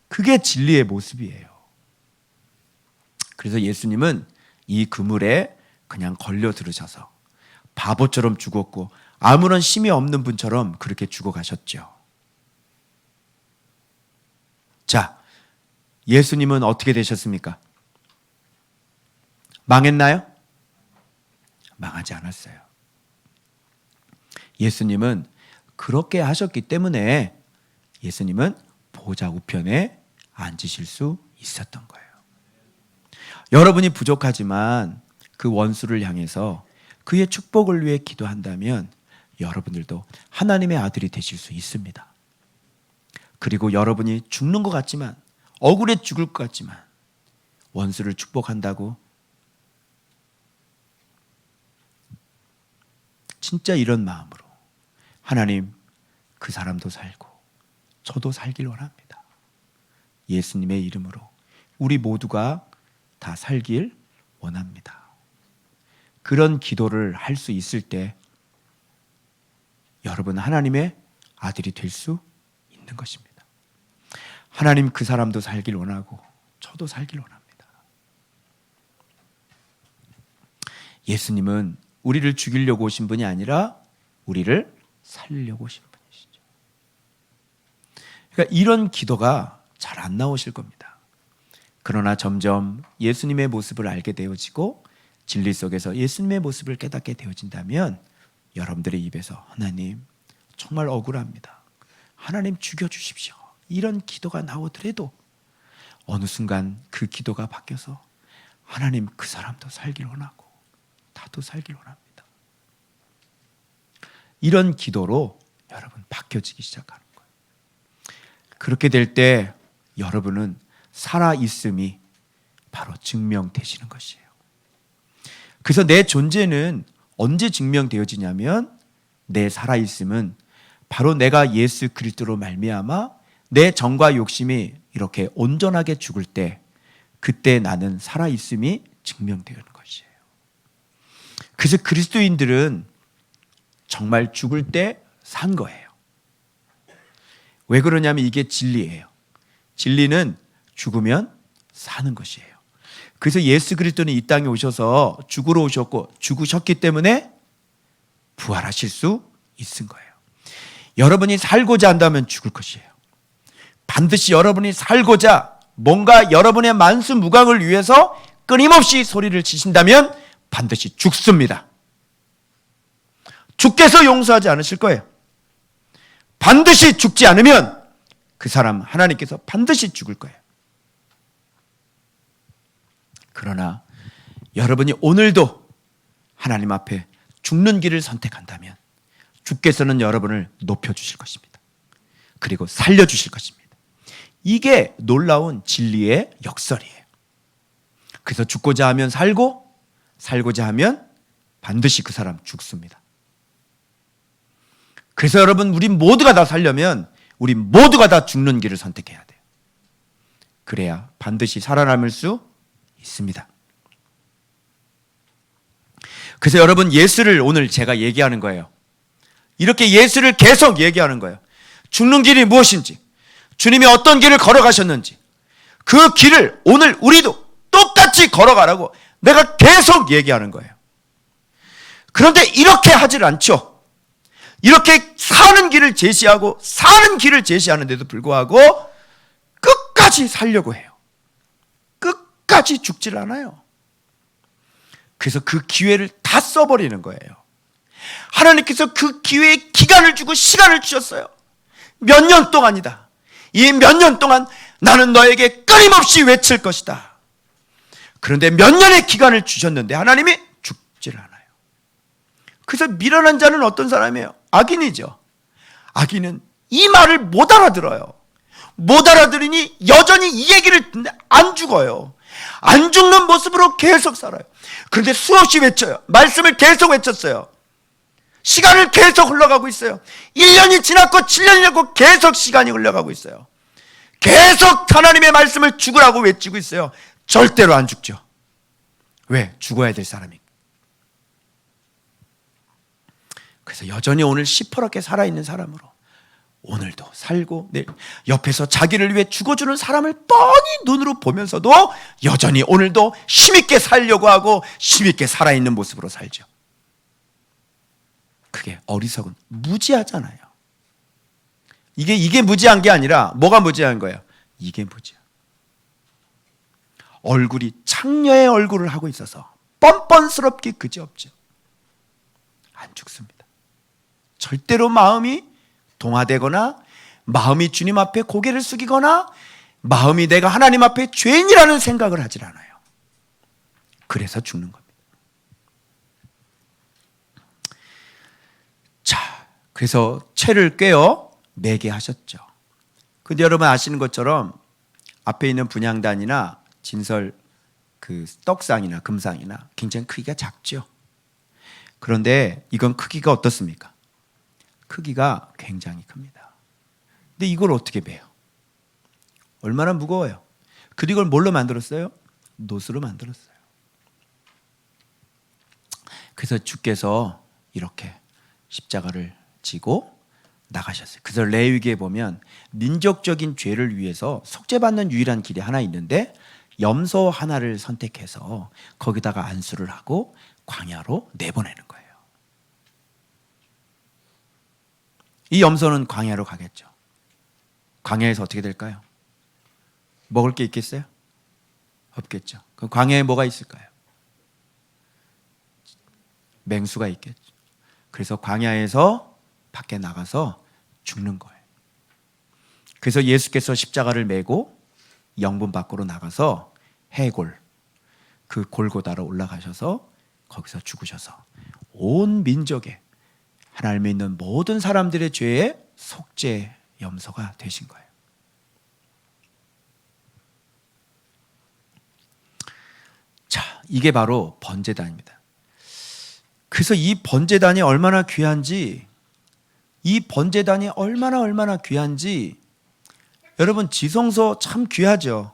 그게 진리의 모습이에요. 그래서 예수님은 이 그물에 그냥 걸려 들으셔서 바보처럼 죽었고 아무런 힘이 없는 분처럼 그렇게 죽어가셨죠. 자, 예수님은 어떻게 되셨습니까? 망했나요? 망하지 않았어요. 예수님은 그렇게 하셨기 때문에 예수님은 보좌 우편에 앉으실 수 있었던 거예요. 여러분이 부족하지만 그 원수를 향해서 그의 축복을 위해 기도한다면 여러분들도 하나님의 아들이 되실 수 있습니다. 그리고 여러분이 죽는 것 같지만, 억울해 죽을 것 같지만 원수를 축복한다고 진짜 이런 마음으로 하나님, 그 사람도 살고 저도 살길 원합니다. 예수님의 이름으로 우리 모두가 다 살길 원합니다. 그런 기도를 할 수 있을 때 여러분 하나님의 아들이 될 수 있는 것입니다. 하나님, 그 사람도 살길 원하고 저도 살길 원합니다. 예수님은 우리를 죽이려고 오신 분이 아니라 우리를 살리려고 오신 분이시죠. 그러니까 이런 기도가 잘 안 나오실 겁니다. 그러나 점점 예수님의 모습을 알게 되어지고 진리 속에서 예수님의 모습을 깨닫게 되어진다면 여러분들의 입에서 하나님, 정말 억울합니다. 하나님, 죽여주십시오. 이런 기도가 나오더라도 어느 순간 그 기도가 바뀌어서 하나님, 그 사람도 살길 원하고 나도 살길 원합니다. 이런 기도로 여러분 바뀌어지기 시작하는 거예요. 그렇게 될 때 여러분은 살아있음이 바로 증명되시는 것이에요. 그래서 내 존재는 언제 증명되어지냐면 내 살아있음은 바로 내가 예수 그리스도로 말미암아 내 정과 욕심이 이렇게 온전하게 죽을 때, 그때 나는 살아있음이 증명되는 것이에요. 그래서 그리스도인들은 정말 죽을 때 산 거예요. 왜 그러냐면 이게 진리예요. 진리는 죽으면 사는 것이에요. 그래서 예수 그리스도는 이 땅에 오셔서 죽으러 오셨고 죽으셨기 때문에 부활하실 수 있은 거예요. 여러분이 살고자 한다면 죽을 것이에요. 반드시 여러분이 살고자 뭔가 여러분의 만수무강을 위해서 끊임없이 소리를 치신다면 반드시 죽습니다. 주께서 용서하지 않으실 거예요. 반드시 죽지 않으면 그 사람 하나님께서 반드시 죽을 거예요. 그러나 여러분이 오늘도 하나님 앞에 죽는 길을 선택한다면 주께서는 여러분을 높여주실 것입니다. 그리고 살려주실 것입니다. 이게 놀라운 진리의 역설이에요. 그래서 죽고자 하면 살고, 살고자 하면 반드시 그 사람 죽습니다. 그래서 여러분, 우리 모두가 다 살려면 우리 모두가 다 죽는 길을 선택해야 돼요. 그래야 반드시 살아남을 수 있습니다. 그래서 여러분, 예수를 오늘 제가 얘기하는 거예요. 이렇게 예수를 계속 얘기하는 거예요. 죽는 길이 무엇인지, 주님이 어떤 길을 걸어가셨는지, 그 길을 오늘 우리도 똑같이 걸어가라고 내가 계속 얘기하는 거예요. 그런데 이렇게 하질 않죠. 이렇게 사는 길을 제시하고 사는 길을 제시하는데도 불구하고 끝까지 살려고 해요. 끝까지 죽질 않아요. 그래서 그 기회를 다 써버리는 거예요. 하나님께서 그 기회에 기간을 주고 시간을 주셨어요. 몇 년 동안이다. 이 몇 년 동안 나는 너에게 끊임없이 외칠 것이다. 그런데 몇 년의 기간을 주셨는데 하나님이 죽질 않아요. 그래서 미련한 자는 어떤 사람이에요? 악인이죠. 악인은 이 말을 못 알아들어요. 못 알아들으니 여전히 이 얘기를 듣는데 안 죽어요. 안 죽는 모습으로 계속 살아요. 그런데 수없이 외쳐요. 말씀을 계속 외쳤어요. 시간을 계속 흘러가고 있어요. 1년이 지났고 7년이 지났고 계속 시간이 흘러가고 있어요. 계속 하나님의 말씀을 죽으라고 외치고 있어요. 절대로 안 죽죠. 왜? 죽어야 될 사람이. 그래서 여전히 오늘 시퍼렇게 살아있는 사람으로 오늘도 살고 내일 옆에서 자기를 위해 죽어주는 사람을 뻔히 눈으로 보면서도 여전히 오늘도 힘있게 살려고 하고 힘있게 살아있는 모습으로 살죠. 그게 어리석은, 무지하잖아요. 이게 무지한 게 아니라 뭐가 무지한 거예요? 이게 무지야. 얼굴이 창녀의 얼굴을 하고 있어서 뻔뻔스럽게 그지없죠. 안 죽습니다. 절대로 마음이 동화되거나 마음이 주님 앞에 고개를 숙이거나 마음이 내가 하나님 앞에 죄인이라는 생각을 하질 않아요. 그래서 죽는 겁니다. 자, 그래서 채를 꿰어 매게 하셨죠. 근데 여러분 아시는 것처럼 앞에 있는 분향단이나 진설 그 떡상이나 금상이나 굉장히 크기가 작죠. 그런데 이건 크기가 어떻습니까? 크기가 굉장히 큽니다. 근데 이걸 어떻게 베요? 얼마나 무거워요. 그리고 이걸 뭘로 만들었어요? 노수로 만들었어요. 그래서 주께서 이렇게 십자가를 지고 나가셨어요. 그래서 레위기에 보면 민족적인 죄를 위해서 속죄받는 유일한 길이 하나 있는데 염소 하나를 선택해서 거기다가 안수를 하고 광야로 내보내는 거예요. 이 염소는 광야로 가겠죠. 광야에서 어떻게 될까요? 먹을 게 있겠어요? 없겠죠. 그럼 광야에 뭐가 있을까요? 맹수가 있겠죠. 그래서 광야에서 밖에 나가서 죽는 거예요. 그래서 예수께서 십자가를 메고 영분 밖으로 나가서 해골, 그 골고다로 올라가셔서 거기서 죽으셔서 온 민족에 하나님 믿는 모든 사람들의 죄의 속죄 염소가 되신 거예요. 자, 이게 바로 번제단입니다. 그래서 이 번제단이 얼마나 귀한지, 이 번제단이 얼마나 귀한지, 여러분 지성소 참 귀하죠.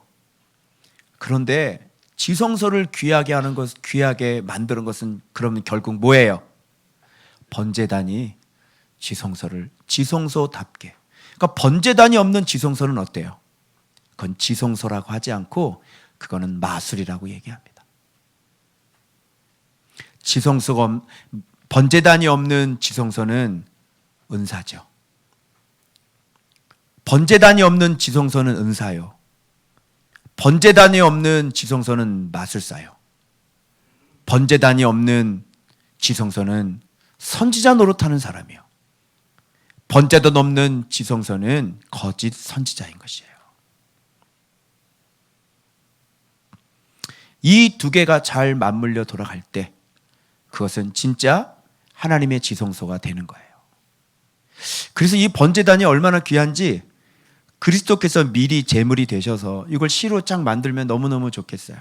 그런데 지성소를 귀하게 하는 것, 귀하게 만드는 것은 그러면 결국 뭐예요? 번제단이 지성소를 지성소답게. 그러니까 번제단이 없는 지성소는 어때요? 그건 지성소라고 하지 않고 그거는 마술이라고 얘기합니다. 지성소가 번제단이 없는 지성소는 은사죠. 번제단이 없는 지성소는 은사요. 번제단이 없는 지성소는 마술사요. 번제단이 없는 지성소는 선지자 노릇하는 사람이요. 번제단 없는 지성소는 거짓 선지자인 것이에요. 이 두 개가 잘 맞물려 돌아갈 때 그것은 진짜 하나님의 지성소가 되는 거예요. 그래서 이 번제단이 얼마나 귀한지 그리스도께서 미리 제물이 되셔서 이걸 시로 쫙 만들면 너무너무 좋겠어요.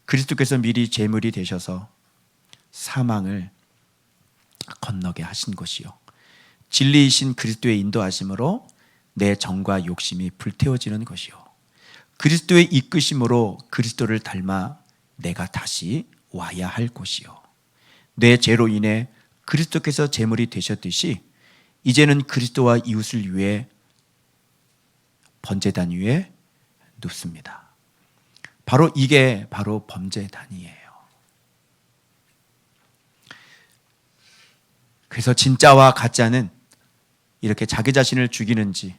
그리스도께서 미리 제물이 되셔서 사망을 건너게 하신 것이요, 진리이신 그리스도의 인도하심으로 내 정과 욕심이 불태워지는 것이요, 그리스도의 이끄심으로 그리스도를 닮아 내가 다시 와야 할 것이요, 내 죄로 인해 그리스도께서 제물이 되셨듯이 이제는 그리스도와 이웃을 위해 번제단 위에 눕습니다. 바로 이게 바로 번제단이에요. 그래서 진짜와 가짜는 이렇게 자기 자신을 죽이는지,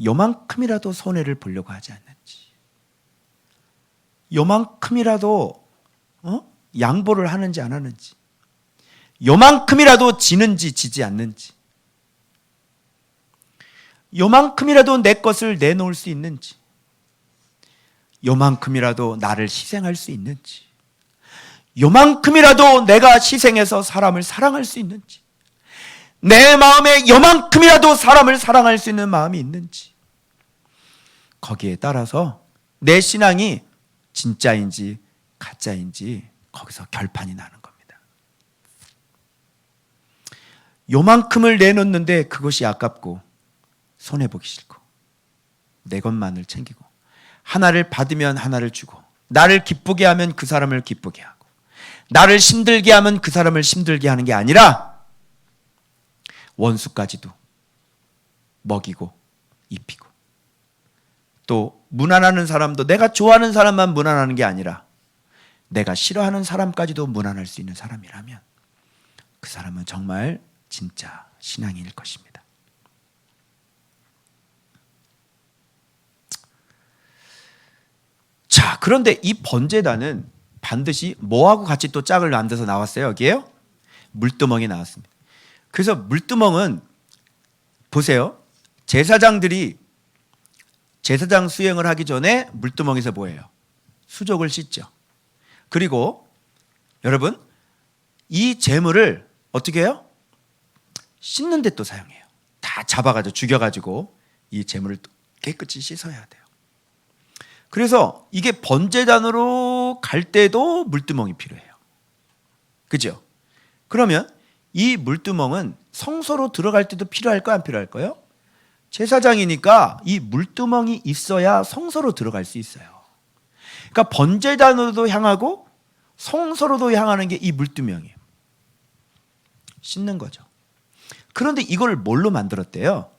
요만큼이라도 손해를 보려고 하지 않는지, 요만큼이라도 양보를 하는지 안 하는지, 요만큼이라도 지는지 지지 않는지, 요만큼이라도 내 것을 내놓을 수 있는지, 요만큼이라도 나를 희생할 수 있는지, 요만큼이라도 내가 희생해서 사람을 사랑할 수 있는지, 내 마음에 요만큼이라도 사람을 사랑할 수 있는 마음이 있는지, 거기에 따라서 내 신앙이 진짜인지 가짜인지 거기서 결판이 나는 겁니다. 요만큼을 내놓는데 그것이 아깝고 손해보기 싫고 내 것만을 챙기고, 하나를 받으면 하나를 주고, 나를 기쁘게 하면 그 사람을 기쁘게 하고, 나를 힘들게 하면 그 사람을 힘들게 하는 게 아니라 원수까지도 먹이고 입히고, 또 무난하는 사람도, 내가 좋아하는 사람만 무난하는 게 아니라 내가 싫어하는 사람까지도 무난할 수 있는 사람이라면 그 사람은 정말 진짜 신앙인일 것입니다. 자, 그런데 이 번제단은 반드시 뭐하고 같이 또 짝을 만들어서 나왔어요? 여기에요? 물두멍이 나왔습니다. 그래서 물두멍은 보세요. 제사장들이 제사장 수행을 하기 전에 물두멍에서 뭐예요? 수족을 씻죠. 그리고 여러분, 이 재물을 어떻게 해요? 씻는 데 또 사용해요. 다 잡아가지고 죽여가지고 이 재물을 깨끗이 씻어야 돼요. 그래서 이게 번제단으로 갈 때도 물두멍이 필요해요. 그죠? 그러면 이 물두멍은 성소로 들어갈 때도 필요할까요? 안 필요할까요? 제사장이니까 이 물두멍이 있어야 성소로 들어갈 수 있어요. 그러니까 번제단으로도 향하고 성소로도 향하는 게 이 물두멍이에요. 씻는 거죠. 그런데 이걸 뭘로 만들었대요?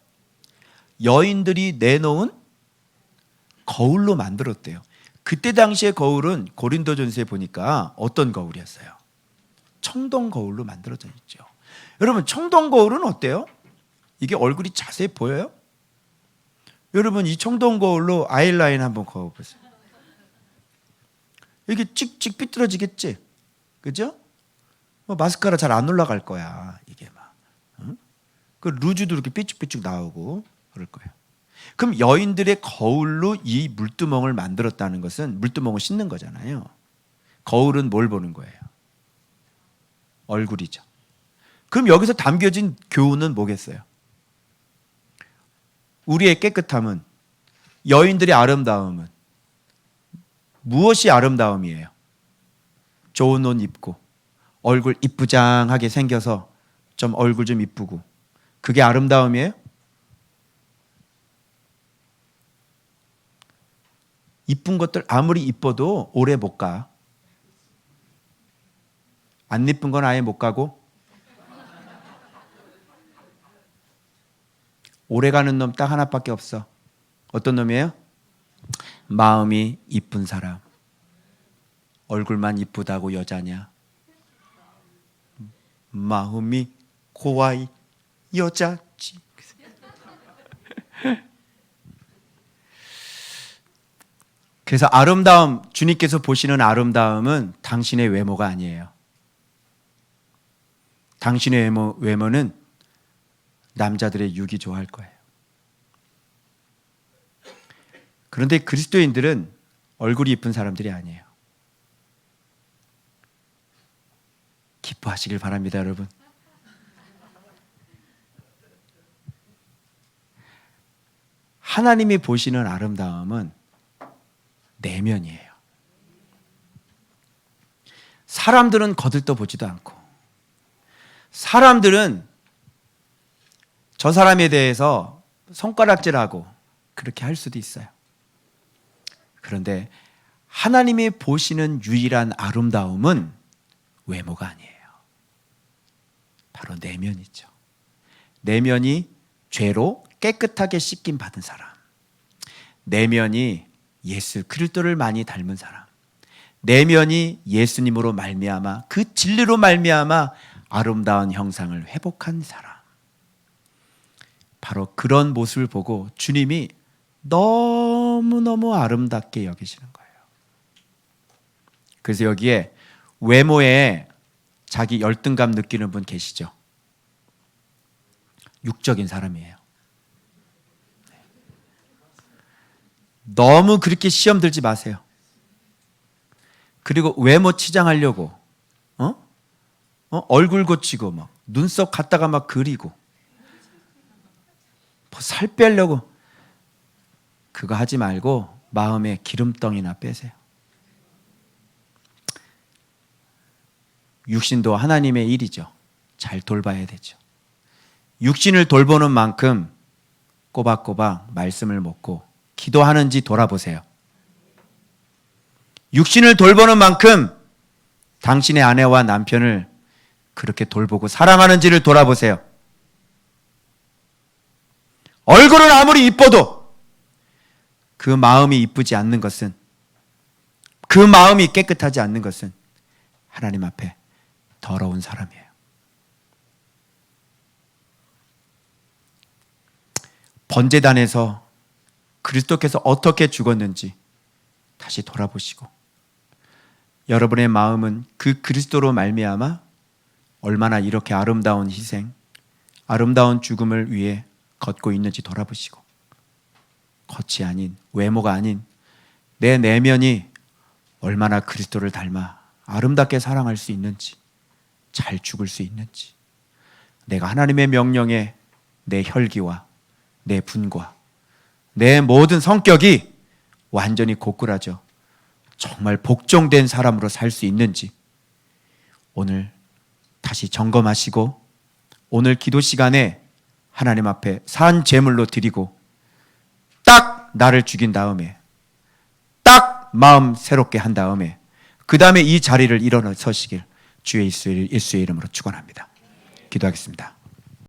여인들이 내놓은 거울로 만들었대요. 그때 당시의 거울은 고린도전서에 보니까 어떤 거울이었어요? 청동 거울로 만들어져 있죠. 여러분, 청동 거울은 어때요? 이게 얼굴이 자세히 보여요? 여러분, 이 청동 거울로 아이라인 한번 그어보세요. 이게 찍찍 삐뚤어지겠지? 그죠? 마스카라 잘 안 올라갈 거야. 이게 막. 응? 그 루즈도 이렇게 삐쭉삐쭉 나오고 그럴 거예요. 그럼 여인들의 거울로 이 물두멍을 만들었다는 것은 물두멍을 씻는 거잖아요. 거울은 뭘 보는 거예요? 얼굴이죠. 그럼 여기서 담겨진 교훈은 뭐겠어요? 우리의 깨끗함은, 여인들의 아름다움은 무엇이 아름다움이에요? 좋은 옷 입고 얼굴 이쁘장하게 생겨서 좀 얼굴 좀 이쁘고, 그게 아름다움이에요? 이쁜 것들 아무리 이뻐도 오래 못 가. 안 이쁜 건 아예 못 가고, 오래 가는 놈 딱 하나밖에 없어. 어떤 놈이에요? 마음이 이쁜 사람. 얼굴만 이쁘다고 여자냐? 마음이 고와이 여자지. 그래서 아름다움, 주님께서 보시는 아름다움은 당신의 외모가 아니에요. 당신의 외모는 남자들의 육이 좋아할 거예요. 그런데 그리스도인들은 얼굴이 이쁜 사람들이 아니에요. 기뻐하시길 바랍니다, 여러분. 하나님이 보시는 아름다움은 내면이에요. 사람들은 거들떠 보지도 않고, 사람들은 저 사람에 대해서 손가락질하고 그렇게 할 수도 있어요. 그런데 하나님이 보시는 유일한 아름다움은 외모가 아니에요. 바로 내면이죠. 내면이 죄로 깨끗하게 씻김 받은 사람, 내면이 예수 그리스도를 많이 닮은 사람, 내면이 예수님으로 말미암아 그 진리로 말미암아 아름다운 형상을 회복한 사람, 바로 그런 모습을 보고 주님이 너무너무 아름답게 여기시는 거예요. 그래서 여기에 외모에 자기 열등감 느끼는 분 계시죠? 육적인 사람이에요. 너무 그렇게 시험 들지 마세요. 그리고 외모 치장하려고 얼굴 고치고 막 눈썹 갖다가 막 그리고 뭐 살 빼려고, 그거 하지 말고 마음에 기름덩이나 빼세요. 육신도 하나님의 일이죠. 잘 돌봐야 되죠. 육신을 돌보는 만큼 꼬박꼬박 말씀을 먹고 기도하는지 돌아보세요. 육신을 돌보는 만큼 당신의 아내와 남편을 그렇게 돌보고 사랑하는지를 돌아보세요. 얼굴은 아무리 이뻐도 그 마음이 이쁘지 않는 것은, 그 마음이 깨끗하지 않는 것은 하나님 앞에 더러운 사람이에요. 번제단에서 그리스도께서 어떻게 죽었는지 다시 돌아보시고, 여러분의 마음은 그 그리스도로 말미암아 얼마나 이렇게 아름다운 희생, 아름다운 죽음을 위해 걷고 있는지 돌아보시고, 겉이 아닌, 외모가 아닌 내 내면이 얼마나 그리스도를 닮아 아름답게 사랑할 수 있는지, 잘 죽을 수 있는지, 내가 하나님의 명령에 내 혈기와 내 분과 내 모든 성격이 완전히 고꾸라져 정말 복종된 사람으로 살 수 있는지 오늘 다시 점검하시고, 오늘 기도 시간에 하나님 앞에 산 제물로 드리고 딱 나를 죽인 다음에, 딱 마음 새롭게 한 다음에 그 다음에 이 자리를 일어서시길 주의 예수의 이름으로 축원합니다. 기도하겠습니다.